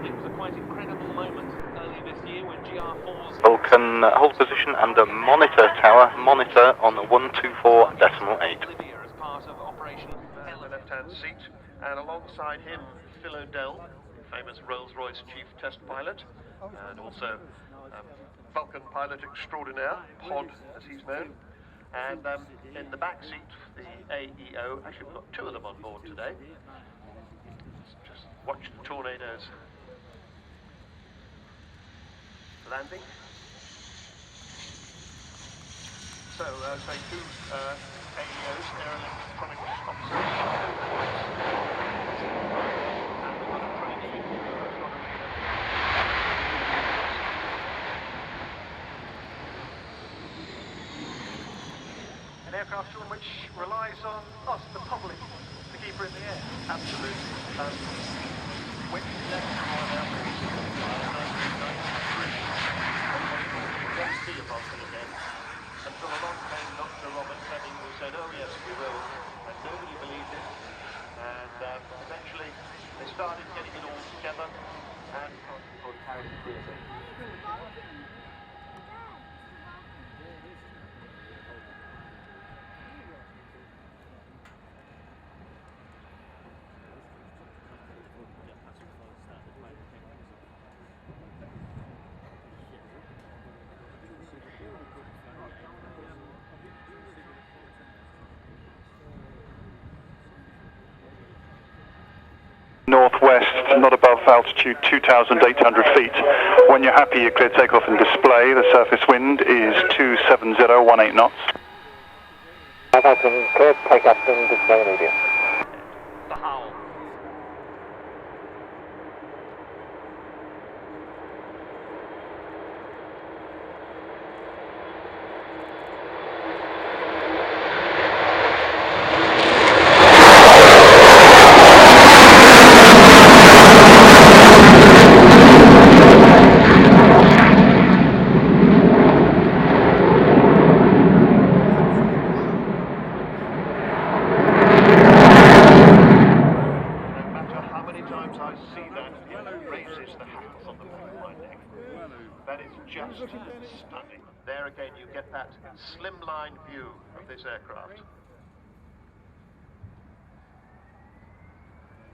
It was a quite incredible moment early this year when GR4's... Vulcan, hold position and monitor tower, monitor on 124.8. Libya as part of Operation On the left-hand seat, and alongside him, Phil O'Dell, famous Rolls-Royce chief test pilot, and also Vulcan pilot extraordinaire, Pod as he's known. And in the back seat, the AEO, actually we've got two of them on board today. Just watch the tornadoes landing. So, say two AEOs, Air Electronics Officers. An aircraft, Sean, which relies on us, the public, to keep her in the air. Absolutely. When we left Royal Air Force in 1993, we won't see a Vulcan again. Until along came Dr. Robert Fleming, who said, oh yes, we will. And nobody believed it. And eventually they started getting it all together and carried it through. Northwest, not above altitude 2,800 feet. When you're happy, you clear takeoff and display. The surface wind is 27018 knots. Vulcan, clear takeoff and display immediate. The howl. Stunning. There again you get that slimline view of this aircraft.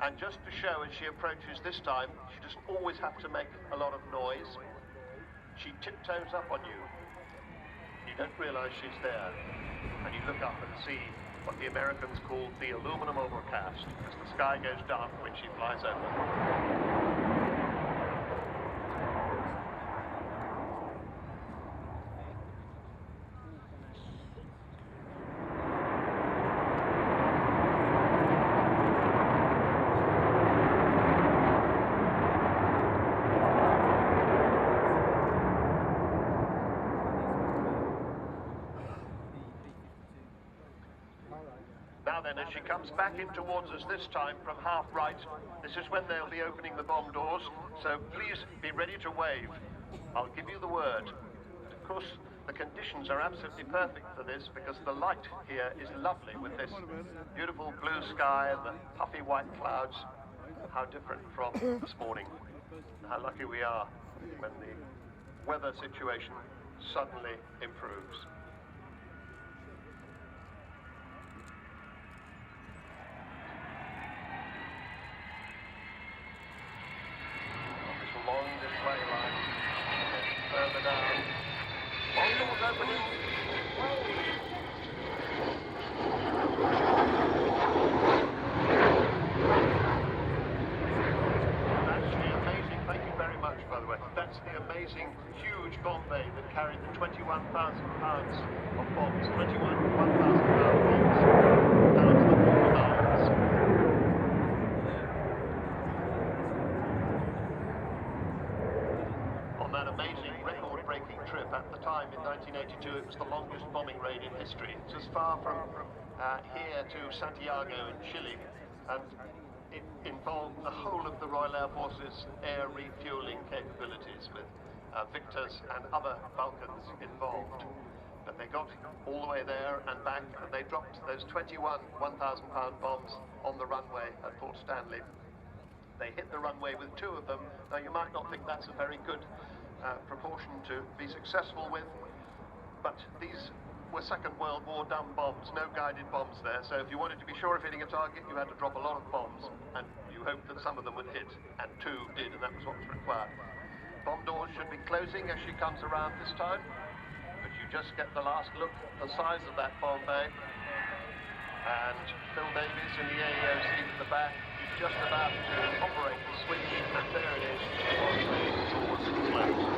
And just to show as she approaches this time, she doesn't always have to make a lot of noise. She tiptoes up on you. You don't realize she's there. And you look up and see what the Americans call the aluminum overcast, as the sky goes dark when she flies over. Now then, as she comes back in towards us this time from half right, this is when they'll be opening the bomb doors, so please be ready to wave. I'll give you the word. Of course, the conditions are absolutely perfect for this because the light here is lovely with this beautiful blue sky and the puffy white clouds. How different from this morning. How lucky we are when the weather situation suddenly improves. Along this way line, further down. All doors opening. That's the amazing, thank you very much by the way, that's the amazing amazing, huge bomb bay that carried the 21,000 pounds of bombs, 1,000 pound bombs, down to the Falkland Islands. On that amazing record-breaking trip at the time in 1982, it was the longest bombing raid in history. It's as far from here to Santiago in Chile, and it involved the whole of the Royal Air Force's air refueling capabilities with Victors and other Vulcans involved. But they got all the way there and back, and they dropped those 21 1,000-pound bombs on the runway at Port Stanley. They hit the runway with 2 of them. Now, you might not think that's a very good proportion to be successful with, but these were Second World War dumb bombs, no guided bombs there, so if you wanted to be sure of hitting a target, you had to drop a lot of bombs, and you hoped that some of them would hit, and 2 did, and that was what was required. Bomb doors should be closing as she comes around this time, but you just get the last look at the size of that bomb bay, and Phil Davies in the AEO seat at the back is just about to operate the switch, and there it is, the bomb bay doors closed.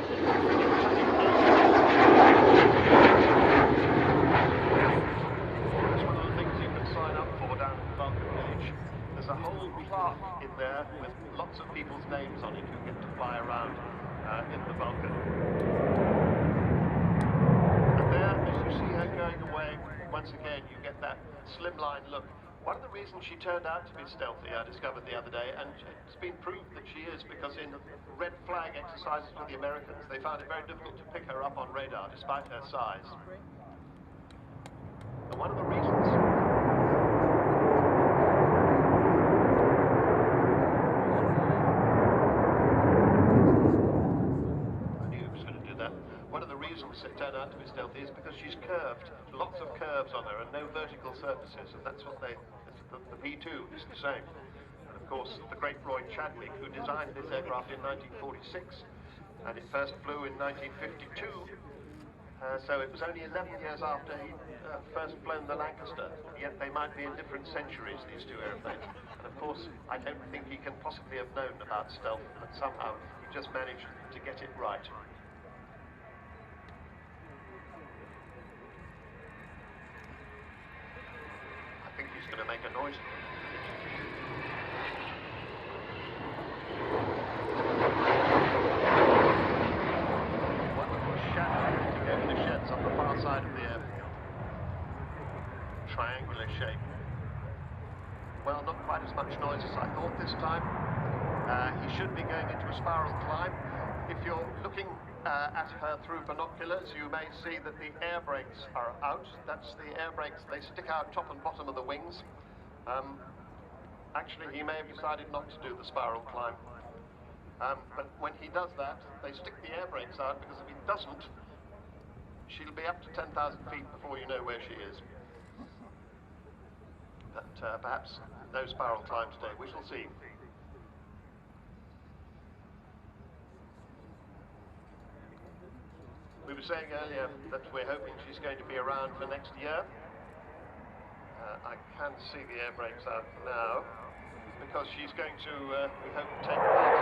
That's one of the things you can sign up for down at the Vulcan page. There's a whole plaque in there with lots of people's names on it who get to fly around in the Vulcan. And there, as you see her going away, once again you get that slimline look. One of the reasons she turned out to be stealthy, I discovered the other day, and it's been proved that she is, because in the red flag exercises with the Americans, they found it very difficult to pick her up on radar, despite her size. And one of the reasons... I knew he was going to do that. One of the reasons it turned out to be stealthy is because she's curved. Lots of curves on her and no vertical surfaces, and that's what the P-2 is the same. And of course, the great Roy Chadwick, who designed this aircraft in 1946, and it first flew in 1952, so it was only 11 years after he first flown the Lancaster, yet they might be in different centuries, these 2 airplanes. And of course, I don't think he can possibly have known about stealth, but somehow he just managed to get it right. I think he's going to make a noise. Wonderful shadow over the sheds on the far side of the airfield. Triangular shape. Well, not quite as much noise as I thought this time. He should be going into a spiral climb. If you're looking at her through binoculars, you may see that the air brakes are out. That's the air brakes, they stick out top and bottom of the wings. Actually, he may have decided not to do the spiral climb. But when he does that, they stick the air brakes out, because if he doesn't, she'll be up to 10,000 feet before you know where she is. But perhaps no spiral climb today, we shall see. We were saying earlier that we're hoping she's going to be around for next year. I can see the air brakes out now, because she's going to, we hope, take part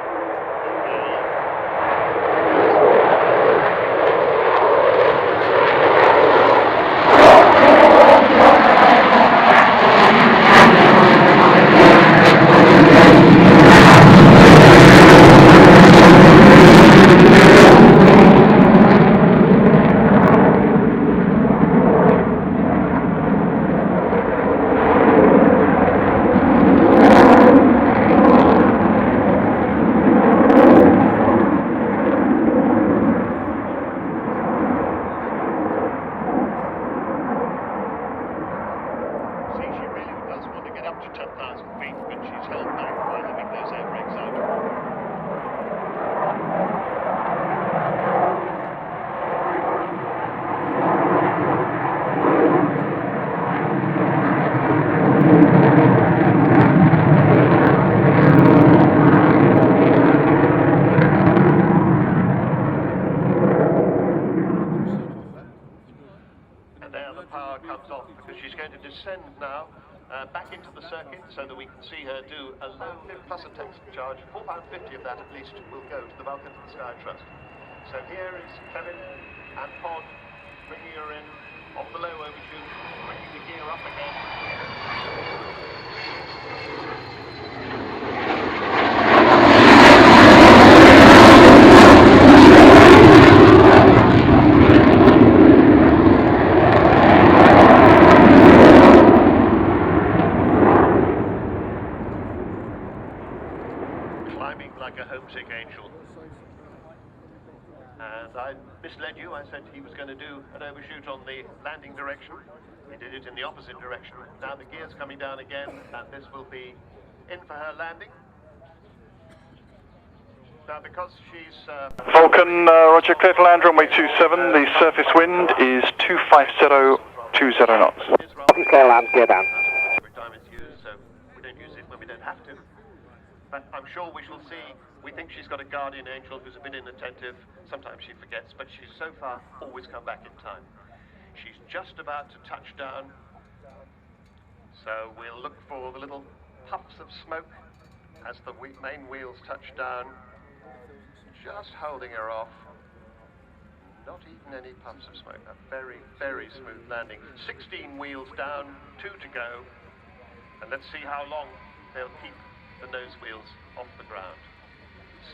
back into the circuit so that we can see her do a low lift plus a taxi charge. £4.50 of that at least will go to the Vulcan and Sky Trust. So here is Kevin and Pod bringing her in off the low overshoot, bringing the gear up again. Climbing like a homesick angel. And I misled you. I said he was going to do an overshoot on the landing direction. He did it in the opposite direction. Now the gear's coming down again, and this will be in for her landing. Now because she's... Vulcan, roger, clear to land, runway 27. The surface wind is 25020 knots. Clear land, gear down. Every time it's used, so we don't use it when we don't have to. But I'm sure we shall see. We think she's got a guardian angel who's a bit inattentive. Sometimes she forgets, but she's so far always come back in time. She's just about to touch down. So we'll look for the little puffs of smoke as the main wheels touch down. Just holding her off. Not even any puffs of smoke. A very, very smooth landing. 16 wheels down, 2 to go. And let's see how long they'll keep the nose wheels off the ground.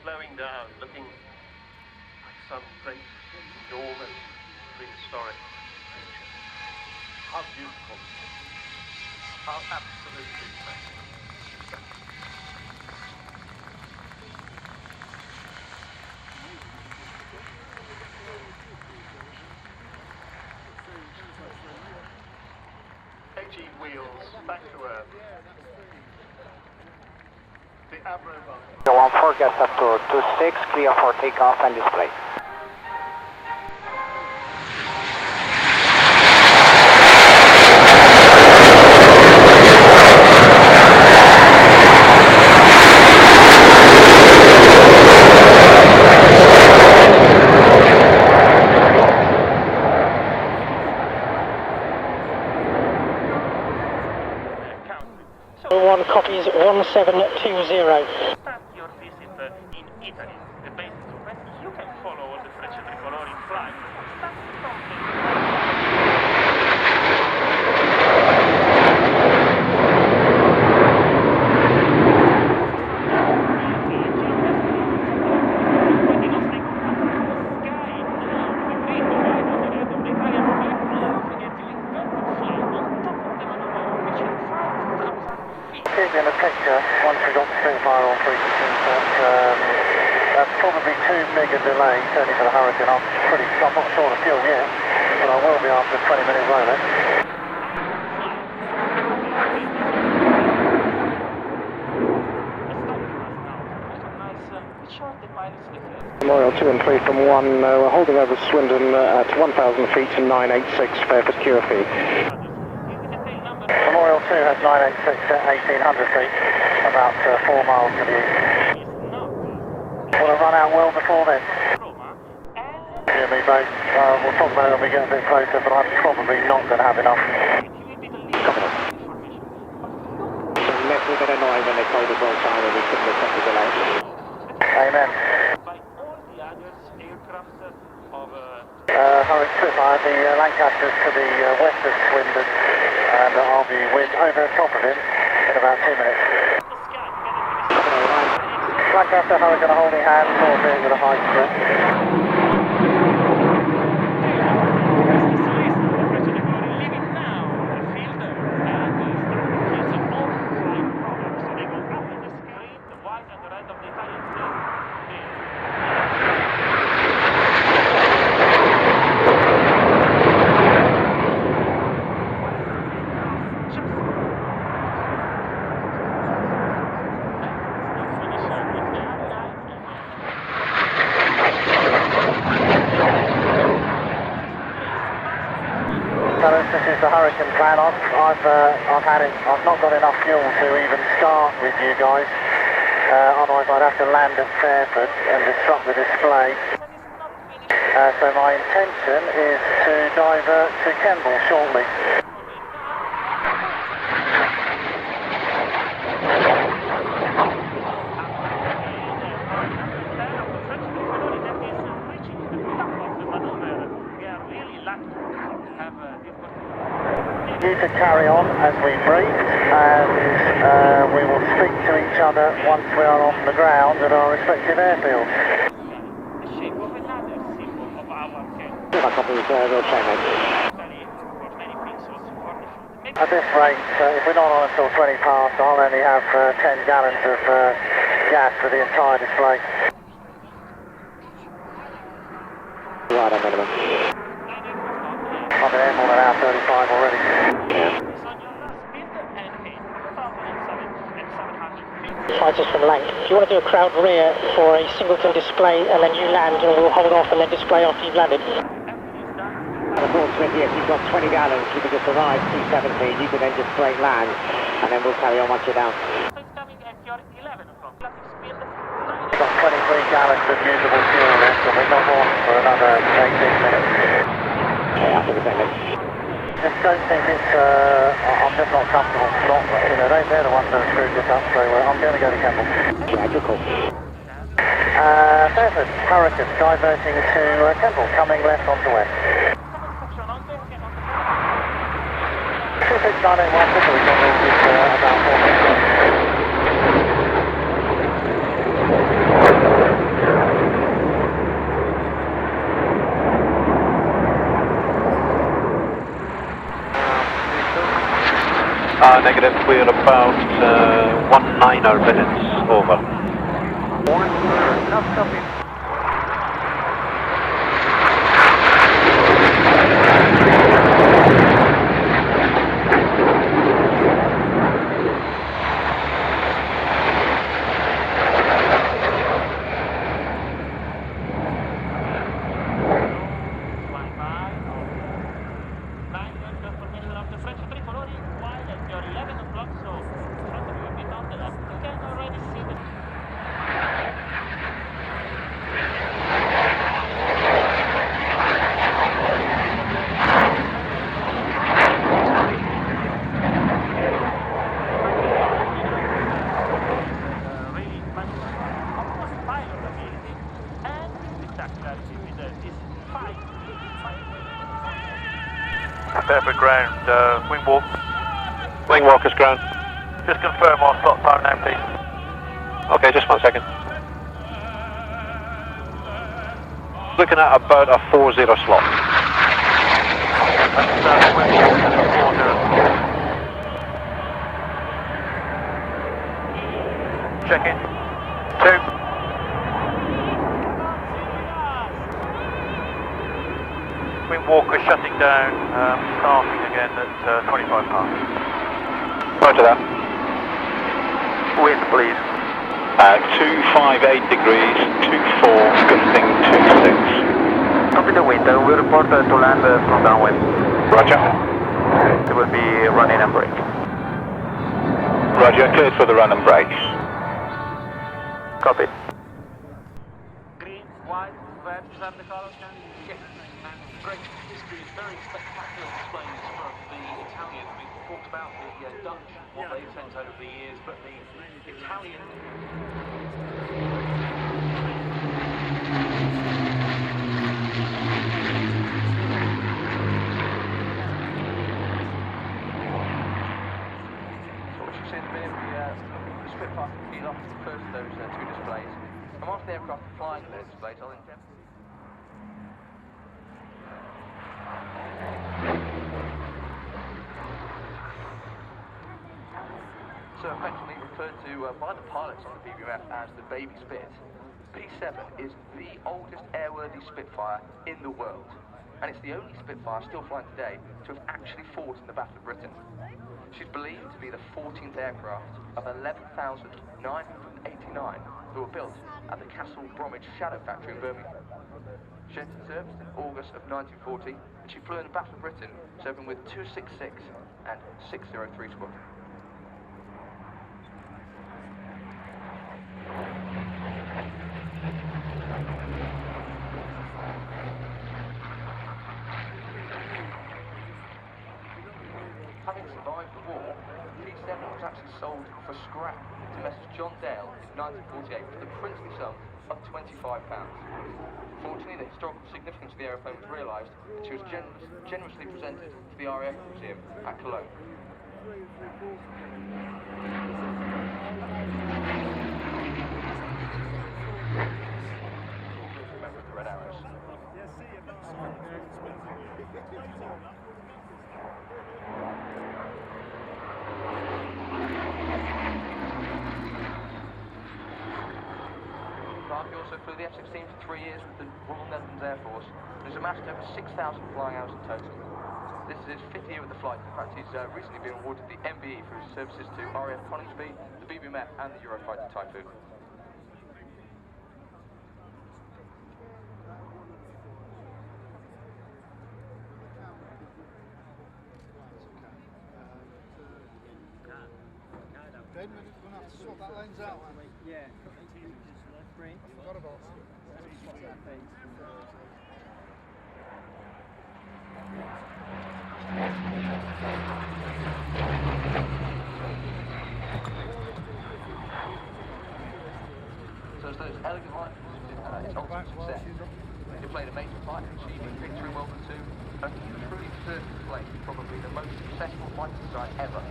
Slowing down, looking like some great, enormous, prehistoric creature. How beautiful. How absolutely spectacular. Wheels back to Earth. The Avro Vulcan. Go on for gets up to 26, clear for takeoff and display. Copies 1720. Start your visit in Italy. The base is open. You can follow all the French tricolor in flight. Start In the picture, once we got the Spitfire on frequency, that's probably too big a delay, certainly for the Hurricane. I'm not short of fuel yet, but I will be after 20 minutes later. Memorial 2 and 3 from 1, we're holding over Swindon at 1,000 feet to 986 Fairford QFE. Memorial 2 has 986 at 1,800 feet, about 4 miles to the east. Will it run out well before then? Hear me, mate. We'll talk about it when we get a bit closer, but I'm probably not going to have enough. Copy that. So less than annoying when they told us all time and we couldn't accept the delay. Amen. Hurricane Spitfire, the Lancaster's to the west of Swindon, and I'll be over the top of him in about 2 minutes. Lancaster, Hurricane holding hands, 4 feet with a high strip. This is the Hurricane plan. I've not got enough fuel to even start with you guys. Otherwise I'd have to land at Fairford and disrupt the display. So my intention is to divert to Kemble shortly. you to carry on as we brief, and we will speak to each other once we are on the ground at our respective airfields. At this rate, if we're not on until 20 past, I'll only have 10 gallons of gas for the entire display. Right, I'm minimum. I'm in more than hour 35 already. Fighters from Lank, if you want to do a crowd rear for a singleton display and then you land and we'll hold off and then display after you've landed. Unfortunately, yes, you've got 20 gallons, you can just arrive T17, you can then just straight land, and then we'll carry on once you're down. You've got 23 gallons of usable fuel left, and we're not on for another 18 minutes. Yeah, I think it's ended. Just don't think it's, I'm just not comfortable not, you know, they're the ones that have screwed this up, so I'm going to go to Campbell. Yeah, good call. Fairford, Hurricane, diverting to Temple, coming left onto west. 2691, we got all this about 4 minutes. Negative, we're about 19 minutes over. Enough copy. Fairford ground, wingwalk. Wingwalkers ground. Just confirm our slot time now, please. Okay, just 1 second. Looking at about a 40 slot. That's wingwalk 40. Check in. 2. Wingwalker shutting down, starting again at 25 past. Roger that. Wind, please. 258 degrees, 24, gusting 26. Copy the wind, we'll report to land from downwind. Roger. It will be run in and brake. Roger, cleared for the run and brake. Copy. Green, white, red, is that the colors? Yes. Great history, very spectacular displays from the Italian. We've talked about the Dutch, what they've sent over the years, but the Italian... So what you see in a minute, the Spitfire completed off the first of those two displays. And whilst the aircraft are flying their displays, I'll attempt... So effectively referred to by the pilots on the BBMF as the baby Spit. P7 is the oldest airworthy Spitfire in the world, and it's the only Spitfire still flying today to have actually fought in the Battle of Britain. She's believed to be the 14th aircraft of 11,989 who were built at the Castle Bromwich Shadow Factory in Birmingham. She entered service in August of 1940, and she flew in the Battle of Britain, serving with 266 and 603 Squadron. Having survived the war, P7 was actually sold for scrap to Messrs John Dale in 1948 for the princely sum of £25. Fortunately, the historical significance of the aeroplane was realised, and she was generously presented to the RAF Museum at Cologne. Remember the red arrows. He also flew the F-16 for 3 years with the Royal Netherlands Air Force, and has amassed over 6,000 flying hours in total. This is his 5th year with the flight. In fact, he's recently been awarded the MBE for his services to RAF Coningsby, the BBMF and the Eurofighter Typhoon. Ben, we're going to have to swap that lens out. Yeah. I forgot about it. So as those elegant light its ultimate success, it played a major part in achieving victory in World War II, and he truly deserves to play probably the most successful fighter design ever,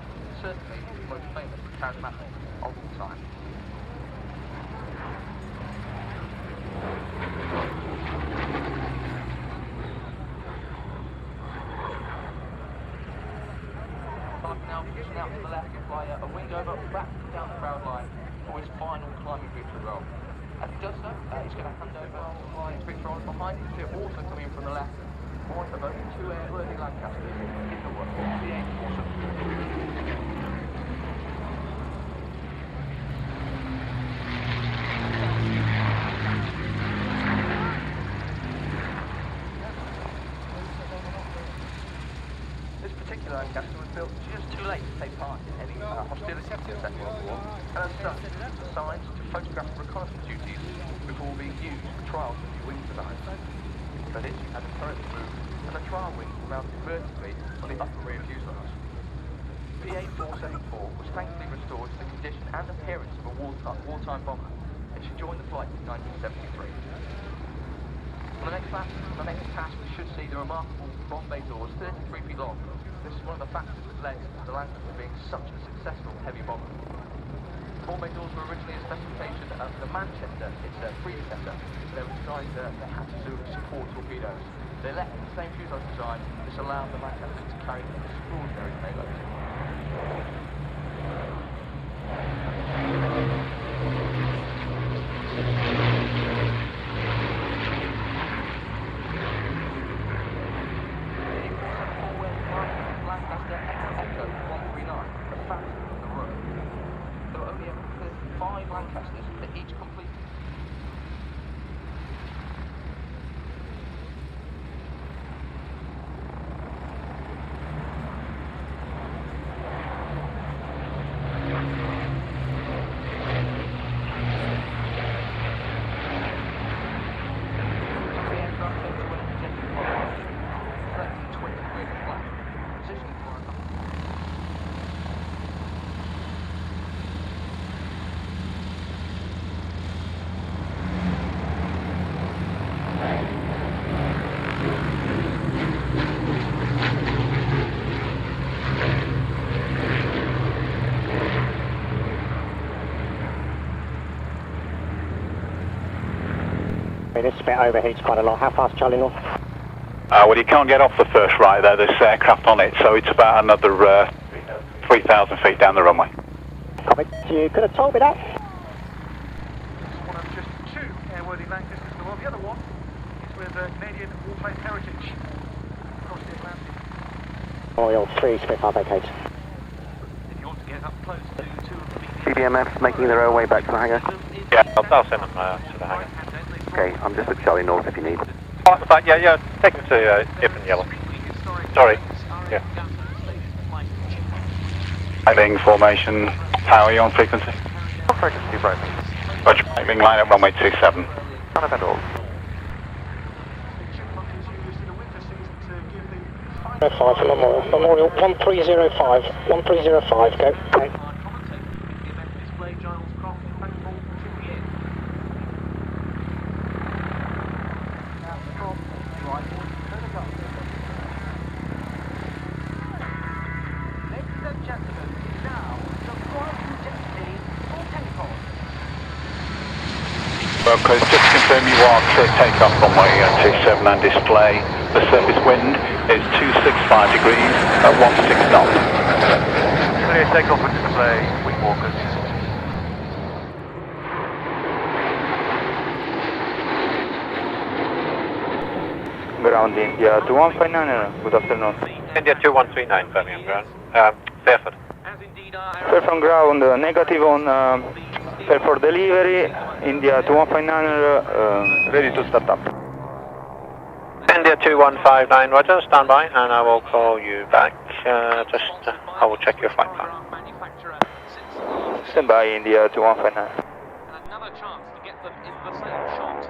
certainly the most famous and charismatic of all time. Now position out to the left to fly a wing over rapidly down the crowd line for his final climbing victory roll. As he does so, he's going to hand over to fly victory roll behind him. So also coming in from the left, one of only 2 airworthy Lancasters in the world, the Airshow. Lancaster was built just too late to take part in any hostilities in the Second World War, and as such, it was assigned to photograph reconnaissance duties before being used for trials of new wing designs. But it had a turret removed, and the trial wing mounted vertically on the upper rear fuselage. PA-474 was thankfully restored to the condition and appearance of a wartime bomber, and she joined the flight in 1973. On the next task, we should see the remarkable bomb bay doors 33 feet long. This is one of the factors that led to the Lancaster being such a successful heavy bomber. Bomb bay doors were originally a specification of the Manchester, its predecessor. They were designed, they had to support torpedoes. They left the same fuselage design. This allowed the Lancaster to carry an extraordinary payload. Lancasters that each completed. The aircraft came to an objective point, selecting 20 degrees flat, positioning for a This bit overheats quite a lot. How fast, Charlie North? Well, you can't get off the first right there. There's aircraft on it, so it's about another 3,000 feet down the runway. Copy. You could have told me that. It's one of just 2 airworthy Lancasters in the world. The other one is with Canadian Warplane Heritage across the Atlantic. Royal 3 Spitfire vacates. If you want to get up close to 2 of the CBMFs making their own way back to the hangar. Yeah, I'll send them to the hangar. Okay, I'm just at Charlie North if you need. Yeah, take them to Ip and Yellow. Sorry. Yeah. Breitling formation, how are you on frequency? Frequency, Breitling. Roger, Breitling, line up runway 27. None at all. 5 for Memorial 1305, 1305, go. Okay. Wingwalkers, just to confirm you are clear takeoff runway 27 and display. The surface wind is 265 degrees at 16 knots. Clear takeoff and display, Wingwalkers. Ground India 2159, good afternoon. India 2139, Birmingham ground. Fairford. Fairford ground, negative on Fairford delivery, India 2159, ready to start up. India 2159, roger, stand by, and I will call you back. I will check your flight plan. Stand by, India 2159. Another chance to get them in the same shot.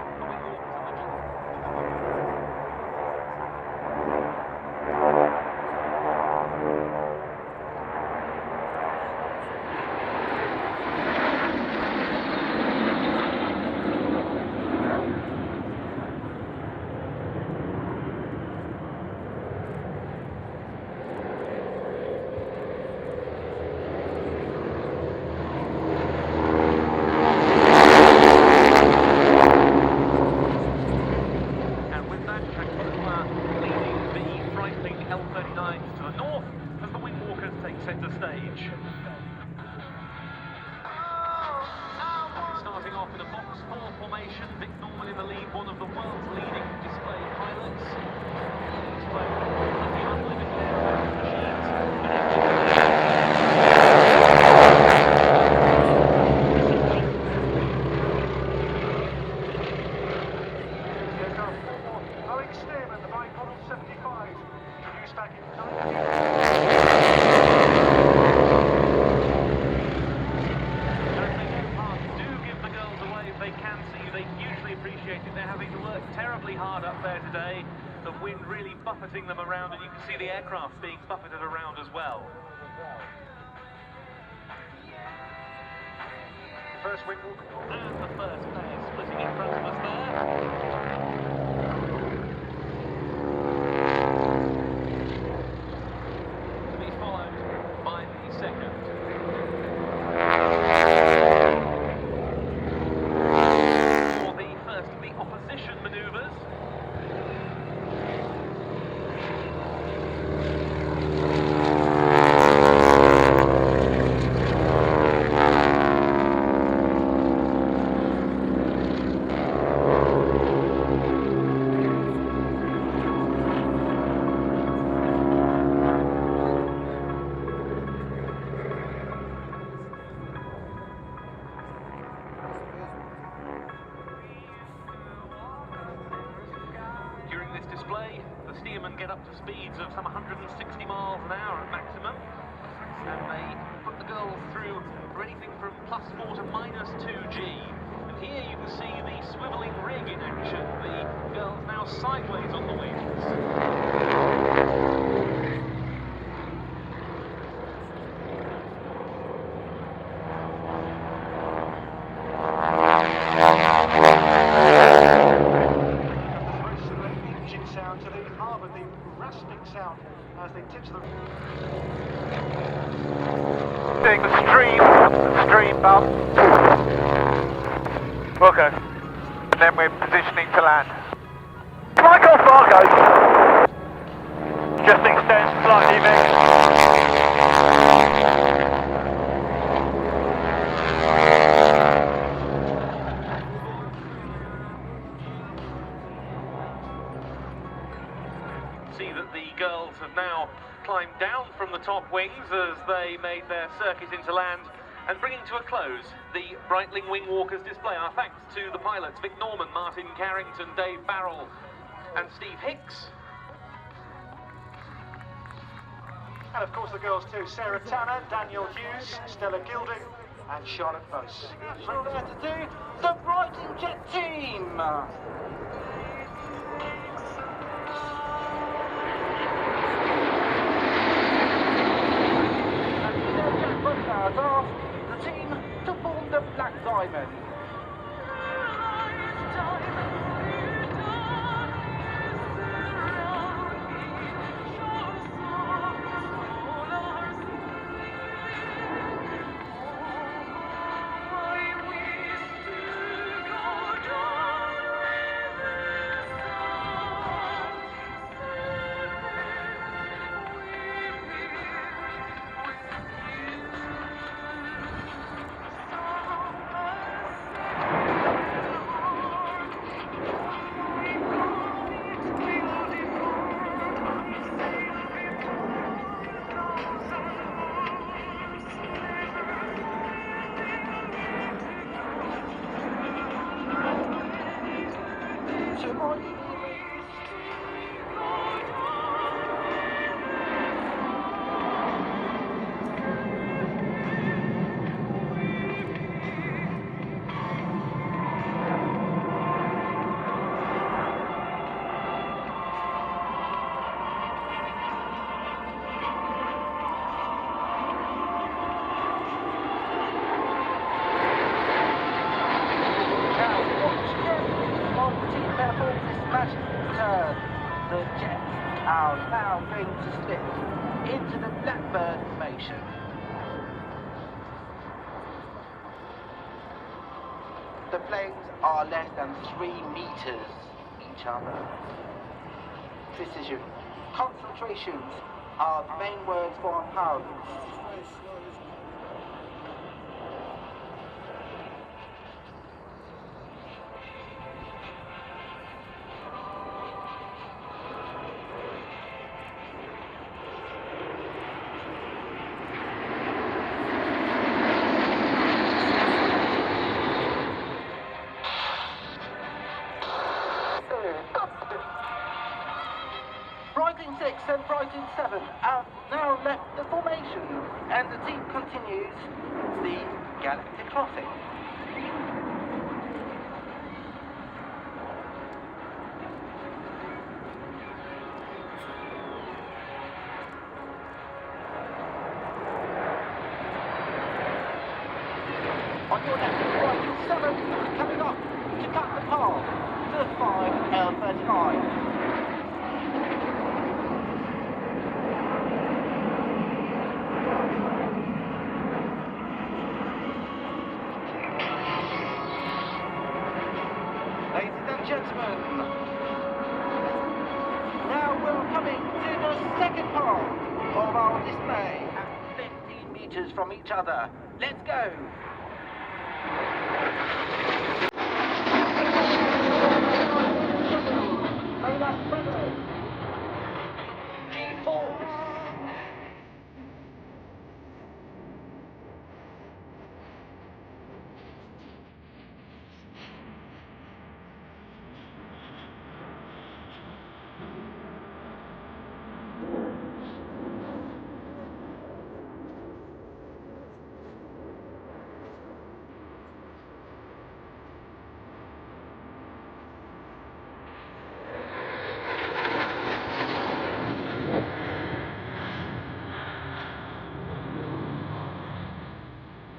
Them around, and you can see the aircraft being buffeted around as well. First Wingwalker and the first player splitting in front of us there. To be followed by the second. For the first of the opposition manoeuvres. The steermen get up to speeds of some 160 miles an hour at maximum, and they put the girls through for anything from +4 to -2G. And here you can see the swivelling rig in action. The girls now sideways on the wings. As they tip to the... Doing the stream bump. Okay. And then we're positioning to land. Like off Fargo. Just extend slightly, mate. See that the girls have now climbed down from the top wings as they made their circuit into land, and bringing to a close the Breitling Wingwalkers display. Our thanks to the pilots Vic Norman, Martin Carrington, Dave Barrell and Steve Hicks. And of course the girls too, Sarah Tanner, Daniel Hughes, Stella Gilding and Charlotte Bose. So there to do the Breitling Jet Team. The team to form the Black Diamond. to my the jets are now going to slip into the Blackbird formation. The planes are less than 3 meters each other. Precision, concentrations are the main words for our pilots. Breitling 6 and Breitling 7 have now left the formation, and the team continues the galactic crossing. On your left, Breitling 7 coming up to cut the path to 5L35. Gentlemen, now we're coming to the second part of our display at 15 meters from each other. Let's go! G4.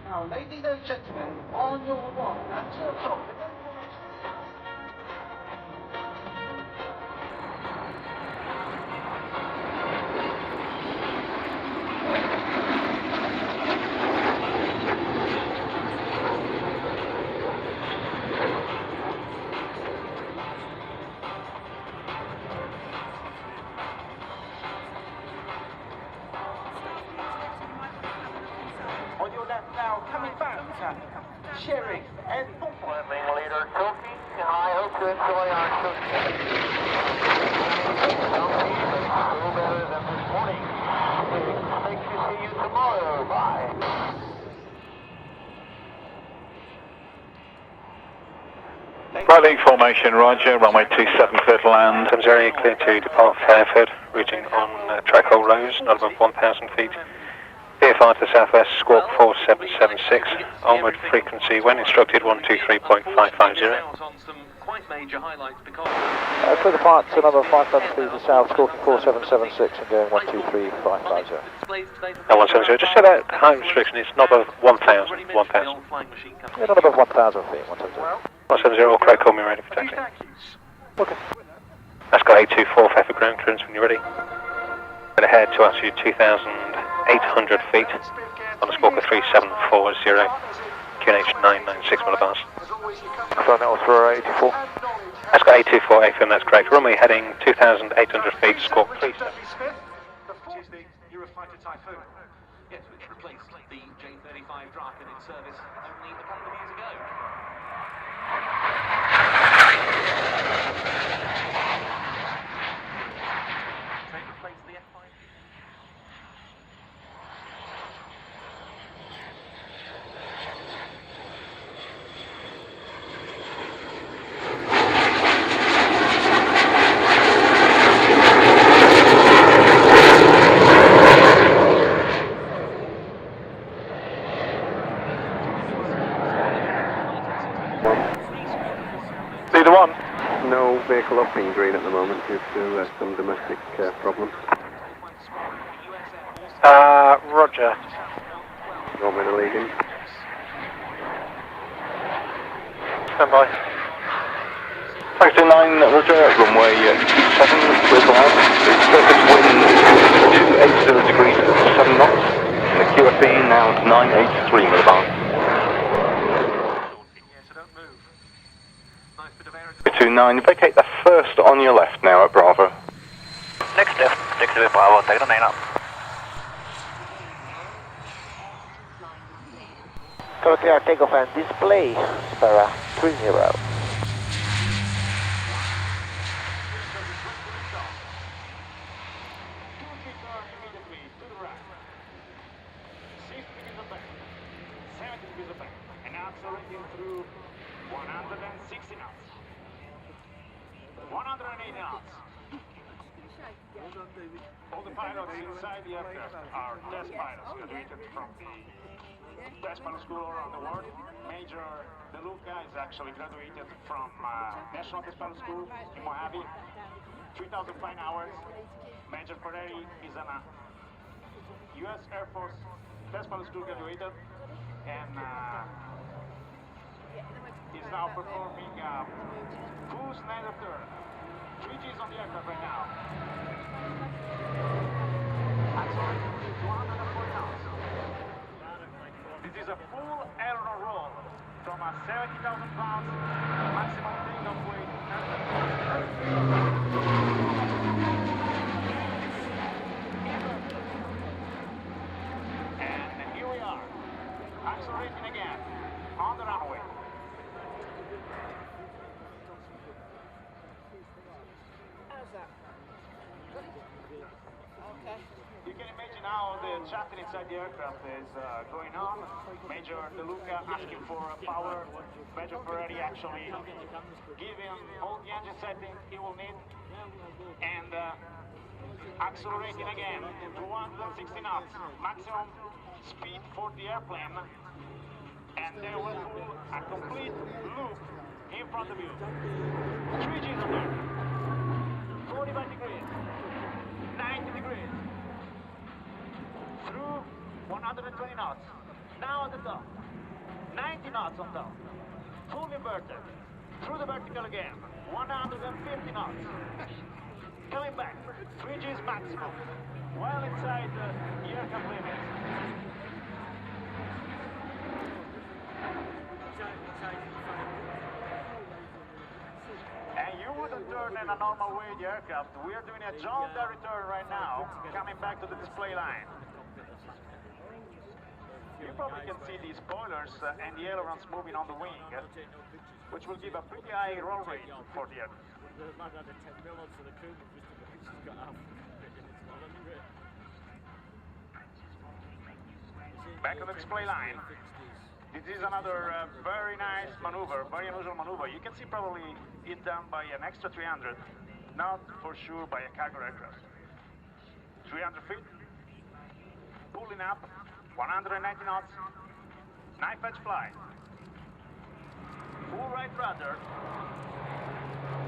Now, ladies and gentlemen, on your one, at 2 o'clock. On your left now, coming back, Sheriff and Football. Flipping leader Cookie, I hope you enjoy our cookie. No better than this morning. Expect to see you tomorrow. Bye. Breitling formation, roger, runway 27 clear to land. Comes area clear to depart Fairford, routing on track hole rows, not above 1,000 feet. VFR to southwest, squawk 4776, onward frequency when instructed 123.550. Clear depart to number 5,000 feet to south, squawking 4776 and going 123.550. No, 170, just say that height restriction is not above 1,000. Yeah, not above 1,000 feet, 170. 170, all correct, call me ready for taxi. Okay. That's got 824 Fairford ground clearance when you're ready. Head ahead to altitude 2,800 feet on a squawk of 3740, QNH 996 millibars. So that was for 84. That's got 824 AFM, that's correct. Runway heading 2,800 feet, squawk 37. Which is the Eurofighter Typhoon. Yes, which replaced the J-35 Draken in service only a couple of years ago. Train replaced the F-5. Commander 1. No vehicle up in green at the moment due to some domestic problems. Roger. You want me to lead him? Stand by. Factor 9, Roger, runway 27, clear to land. The surface wind 280 degrees, 7 knots. And the QFE now 983 millibars. 29, vacate the first on your left now at Bravo. Next left, take the Bravo, take the 9 up. Clear takeoff and display, Spara 30. And accelerating through 160 knots. 180 knots. All the pilots inside the aircraft are test pilots graduated from the test pilot school around the world. Major De Luca is actually graduated from National Test Pilot School in Mojave. 3,000 flying hours. Major Ferrari is an U.S. Air Force Test Pilot School graduated and is now performing full Snyder turn. 3Gs on the aircraft right now. Accelerating to 140 knots. This is a full aileron roll from a 70,000 pounds maximum takeoff weight. And here we are, accelerating again on the runway. You can imagine how the chatting inside the aircraft is going on. Major De Luca asking for power. Major Ferrari actually giving all the engine settings he will need. And accelerating again to 160 knots. Maximum speed for the airplane. And they will pull a complete loop in front of you. 3Gs on there. 45 degrees. 90 degrees. Through 120 knots. Now at the top. 90 knots on top. Full inverted. Through the vertical again. 150 knots. Coming back. 3Gs maximum. Well inside the aircraft limits. And you wouldn't turn in a normal way the aircraft. We are doing a John Derry turn right now, coming back to the display line. You probably can see the spoilers and the ailerons moving on the wing, which will give a pretty high roll rate for the aircraft. Back on the display line. This is another very nice maneuver, very unusual maneuver. You can see probably it done by an extra 300, not for sure by a cargo aircraft. 300 feet, pulling up, 190 knots, knife edge fly. Full right rudder,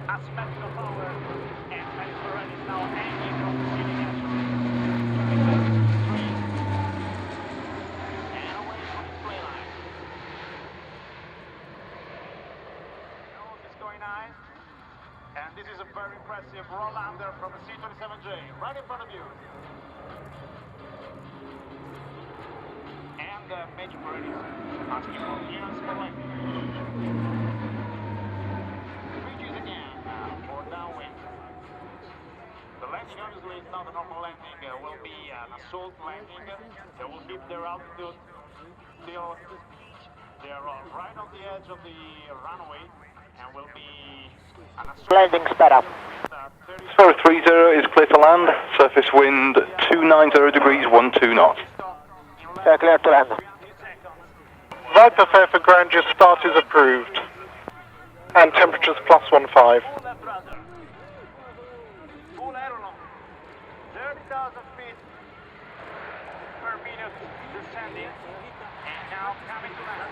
asymmetrical power, and Fairford is now hanging from the ceiling edge. And away from the display line. Nose is going high, and this is a very impressive roll under from the C-27J, right in front of you. And Major Brady asking for clearance for landing. 3Gs again for downwind. The landing obviously is not a normal landing, will be an assault landing. They will keep their altitude till they are right on the edge of the runway and will be an assault landing sped up. Sparrow 30 is clear to land, surface wind 290 degrees, 12 knots. Clear to land. Viper Fairford ground, your start is approved. And temperatures +15. Full aileron, 30,000 feet per minute descending, and now coming to land.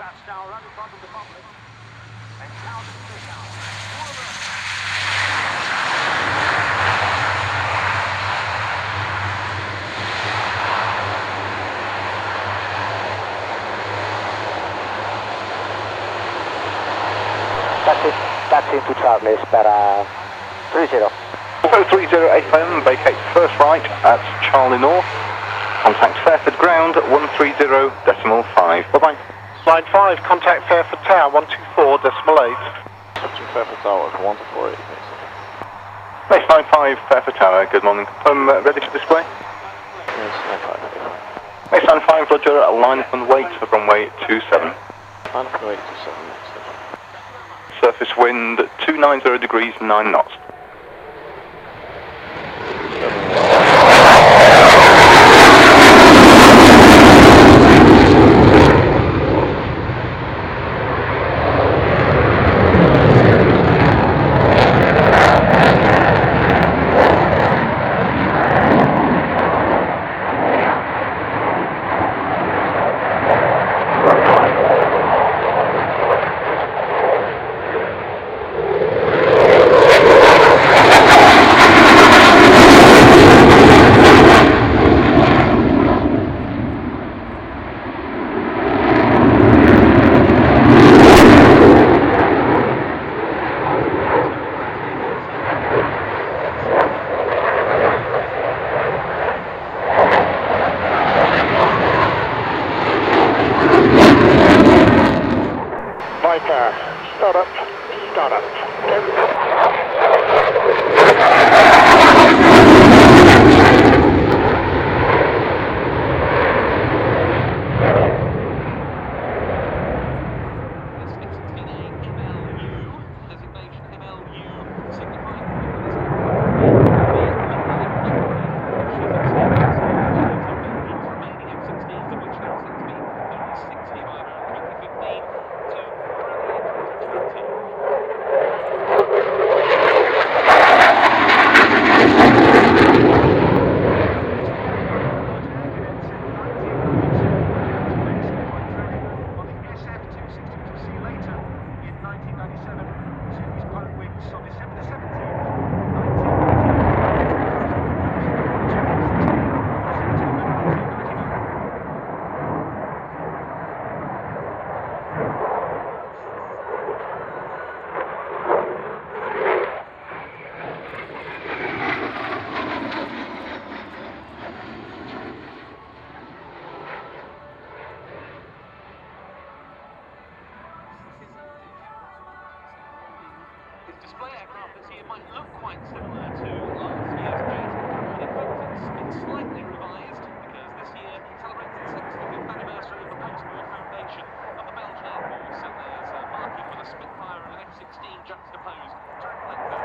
dispatched now right in front of the public. And now to the town. Taxi to Charlie, spera 30. 30 FM, vacate first right at Charlie North. Contact Fairford ground 130.5. Bye-bye. Line 5, contact Fairford Tower 124.8. Fairford Tower 124.8. Base 95 Fairford Tower, good morning. Confirm ready for display? Yes, 95. Base 95, Roger, line up and wait for runway 27. Line up and wait 27. Surface wind 290 degrees 9 knots. Start up. Display aircraft this year might look quite similar to last year's jet, but in fact it's slightly revised because this year celebrates the 65th anniversary of the post-war foundation of the Belgian Air Force, and there's a marking with a Spitfire and an F-16 juxtaposed to reflect that.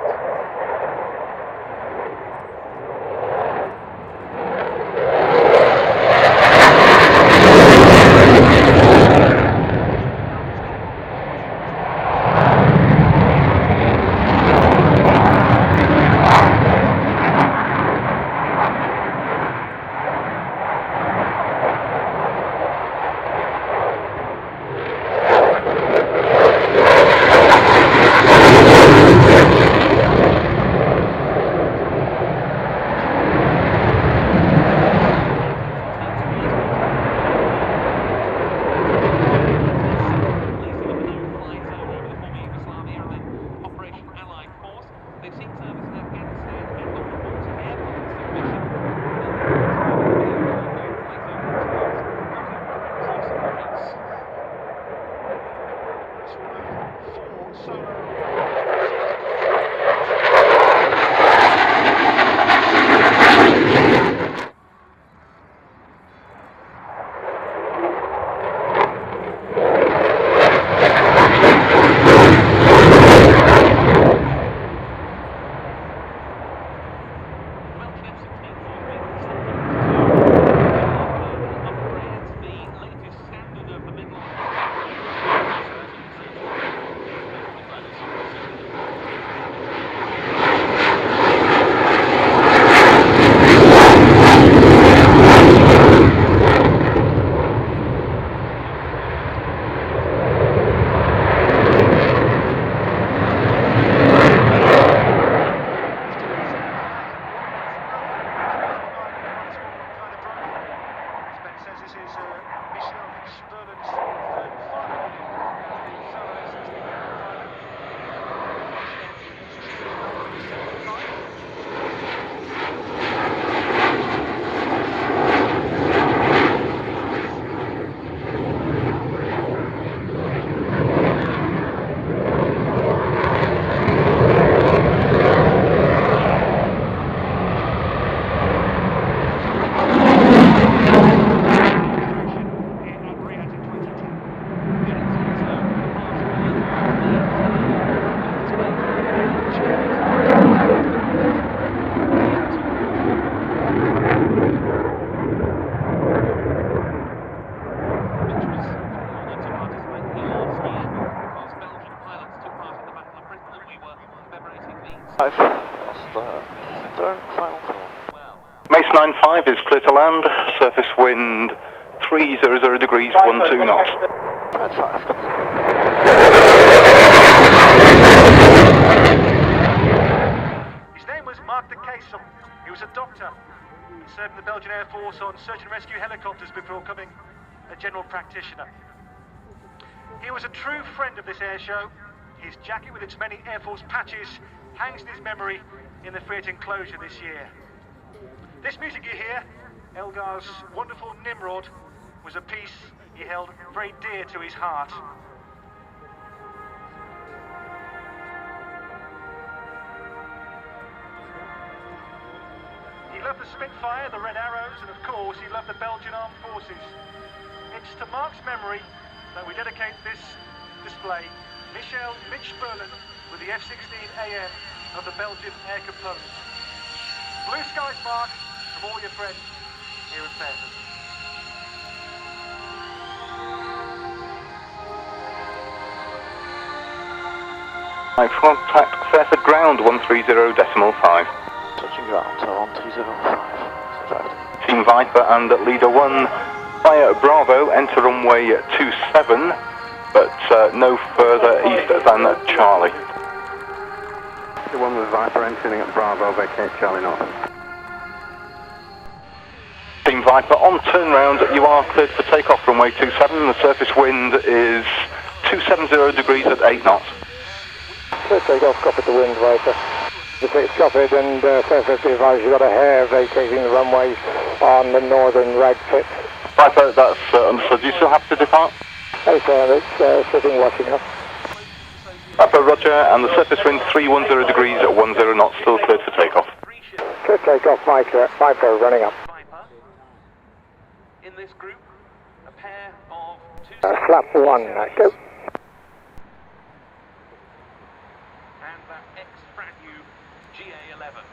Mace 95 is clear to land, surface wind 300 degrees, 12 knots. His name was Mark de Keesel. He was a doctor. He served in the Belgian Air Force on search and rescue helicopters before becoming a general practitioner. He was a true friend of this air show. His jacket with its many Air Force patches hangs in his memory in the Fiat enclosure this year. This music you hear, Elgar's wonderful Nimrod, was a piece he held very dear to his heart. He loved the Spitfire, the Red Arrows, and of course he loved the Belgian Armed Forces. It's to Mark's memory that we dedicate this display. Michel Mitch Berlin with the F-16 AM of the Belgian Air Components. Blue skies, Mark, from all your friends here at Fairford. Contact Fairford ground 130.5. Touching ground, 130.5. Team Viper and leader 1 via Bravo, enter runway 27, but no further east than Charlie. The one with Viper entering at Bravo, vacate Charlie North. Team Viper on turnaround, you are cleared for takeoff runway 27, the surface wind is 270 degrees at 8 knots. Clear takeoff, copied the wind, Viper. The 6 copied, and Fairford be advised you've got a hair vacating the runway on the northern right tip. Viper, that's understood. Do you still have to depart? Hey sir, it's sitting watching us. Viper, roger, and the surface wind 310 degrees at 10 knots, still cleared for takeoff. Clear takeoff, Viper running up. In this group, a pair of Flap 1, go. and that ex-Franu GA-11.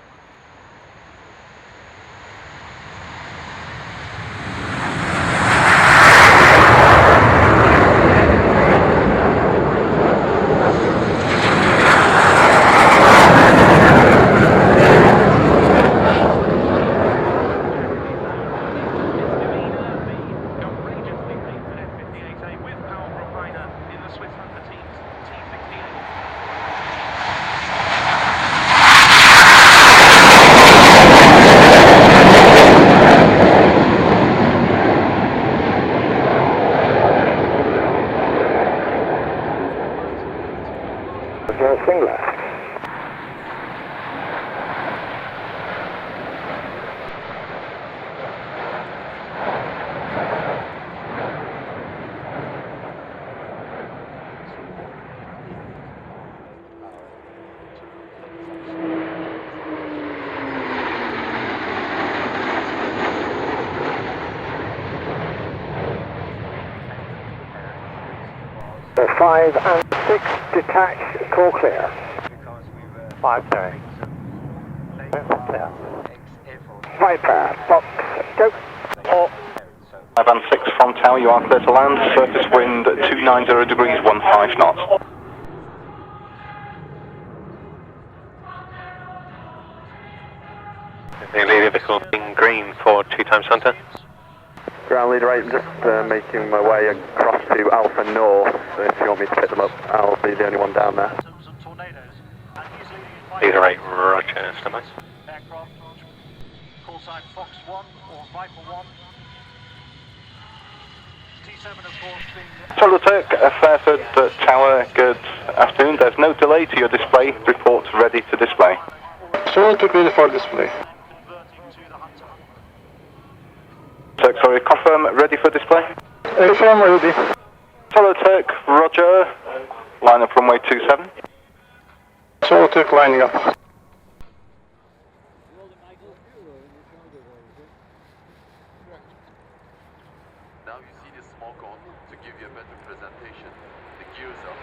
Swing left. So 5 and 6 detach, call clear. 5 clear. Clear. Viper, box, go. 5 and 6 from tower, you are clear to land, surface wind 290 degrees, 15 knots. The leader vehicle in green for 2 times Hunter. Ground leader 8, just making my way across to Alpha North, so if you want me to pick them up, I'll be the only one down there. Leader 8, roger, stand by. Aircraft, call sign Fox 1 or Viper 1. T7 of course being... Solo Turk, Fairford Tower, good afternoon. There's no delay to your display. Report ready to display. Solo Turk ready for display. Turk, sorry, confirm ready for display? Confirm ready. Solo Turk, roger. Line up runway 27. Solo Turk lining up. Now you see the smoke on to give you a better presentation. The gears up.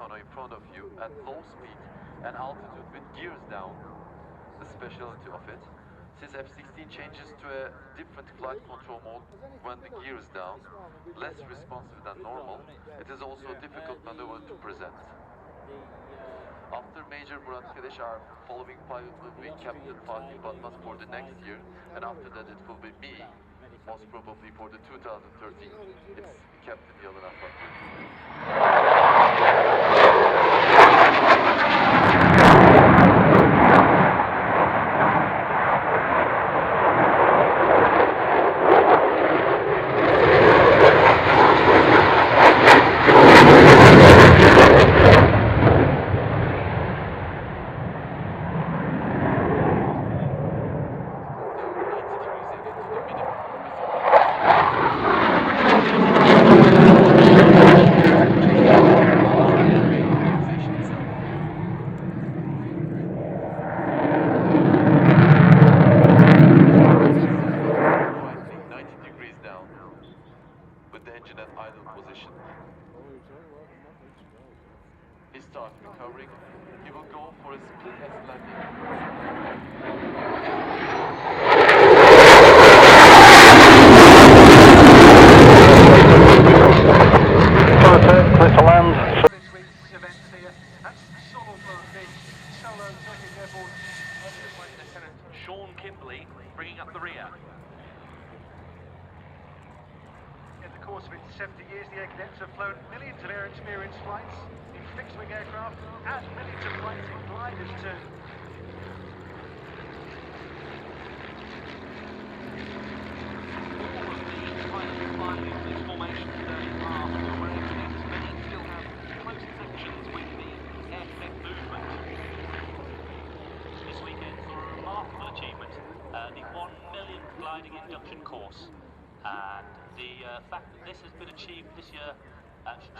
tunnel in front of you at low speed and altitude with gears down. The specialty of it, since F-16 changes to a different flight control mode when the gear is down, less responsive than normal, it is also a difficult maneuver to present. After Major Murat Kadesh, our following pilot will be Captain Fatih Batmaz for the next year, and after that it will be me, most probably for the 2013. It's Captain Yalın Afan.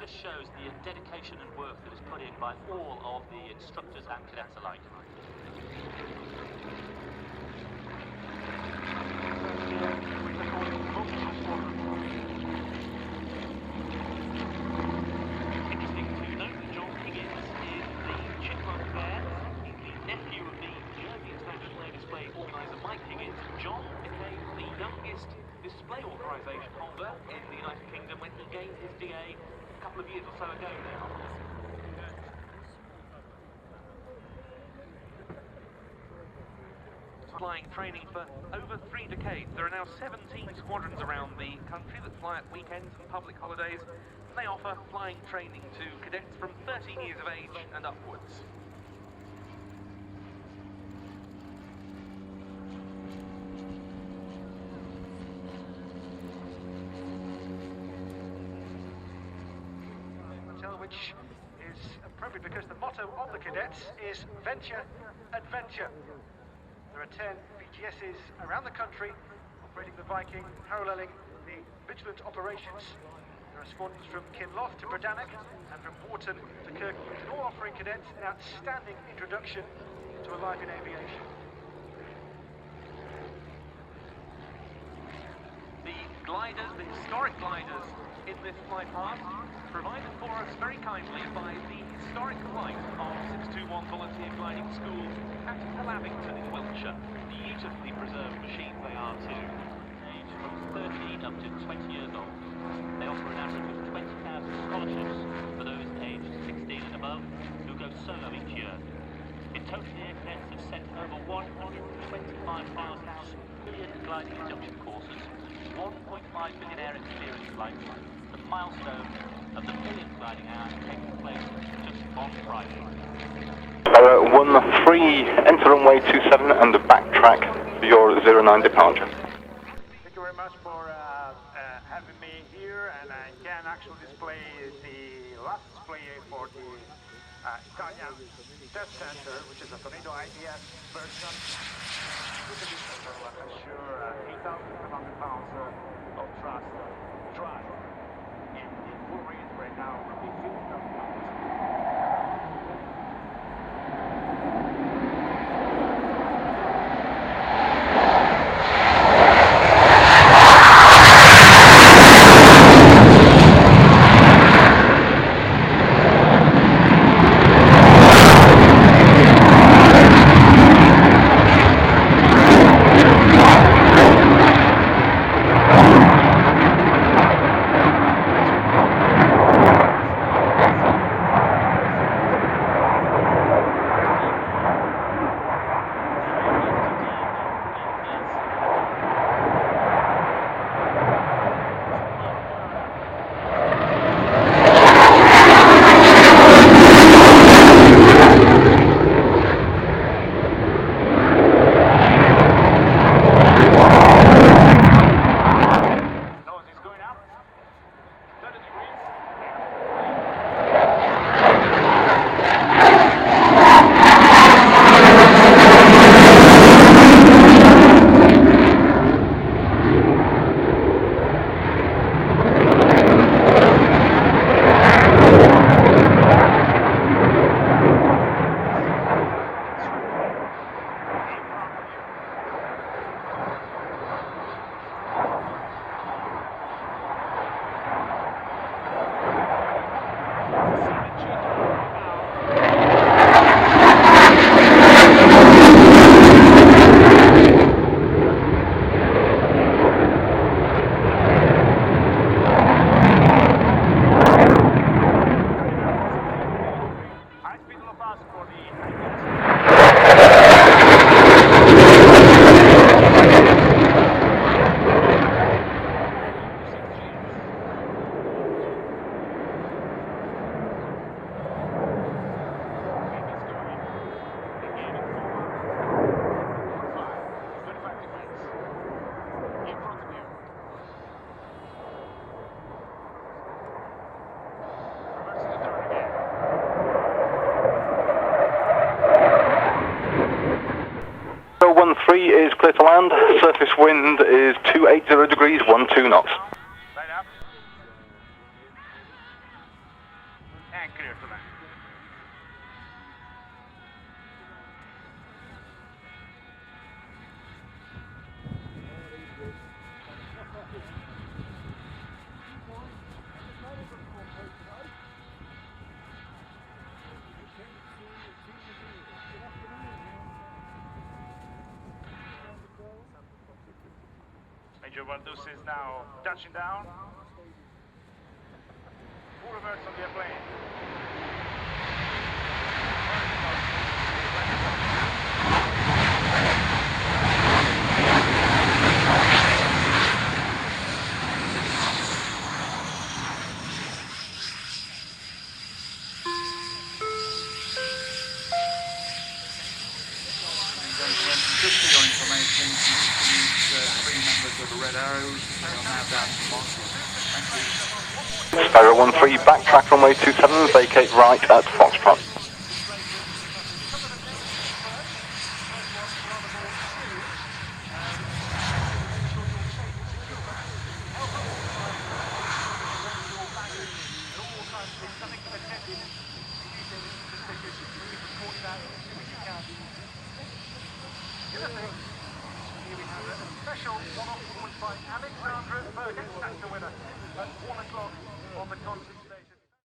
Just shows the dedication and work that is put in by all of the instructors and cadets alike. Interesting to note that John Higgins is the Chinook there. He's the nephew of the Jersey International Air Display organizer Mike Higgins. John became the youngest display authorization holder in the United Kingdom when he gained his DA a couple of years or so ago now. Flying training for over 3 decades. There are now 17 squadrons around the country that fly at weekends and public holidays. And they offer flying training to cadets from 13 years of age and upwards. Which is appropriate because the motto of the cadets is Venture, Adventure. There are 10 VGSs around the country operating the Viking, paralleling the vigilant operations. There are squadrons from Kinloth to Bredannock and from Warton to Kirkwood, and all offering cadets an outstanding introduction to a life in aviation. The gliders, the historic gliders in this flight path, provided for us very kindly by the historic flight of 621 Volunteer Gliding School at Lavington in Wiltshire. Beautifully preserved machines they are too, aged from 13 up to 20 years old. They offer an average of 20,000 scholarships for those aged 16 and above who go solo each year. In total, the air cadets have sent over 125,000 civilian gliding induction courses, 1.5 million air experience flights. The milestone of the millionth gliding hour taking place just on Friday. 13, enter runway 27 and backtrack for your 09 departure. Thank you very much for having me here, and I can actually display the last display for the Italian Test Center, which is a Tornado IDS version. With a distance of, I'm sure, 8,700 pounds of thrust drive. And the full range right now will be 50,000 pounds. bus for the is clear to land. Surface wind is 280 degrees, 12 knots. Right up. And clear to land. Major Valdus is now touching down. Full reverse on the airplane. Just for your information, three members of the Red Arrows are now down to Moscow. Thank you. Sparrow 13, backtrack runway 27, vacate right at Foxtrot.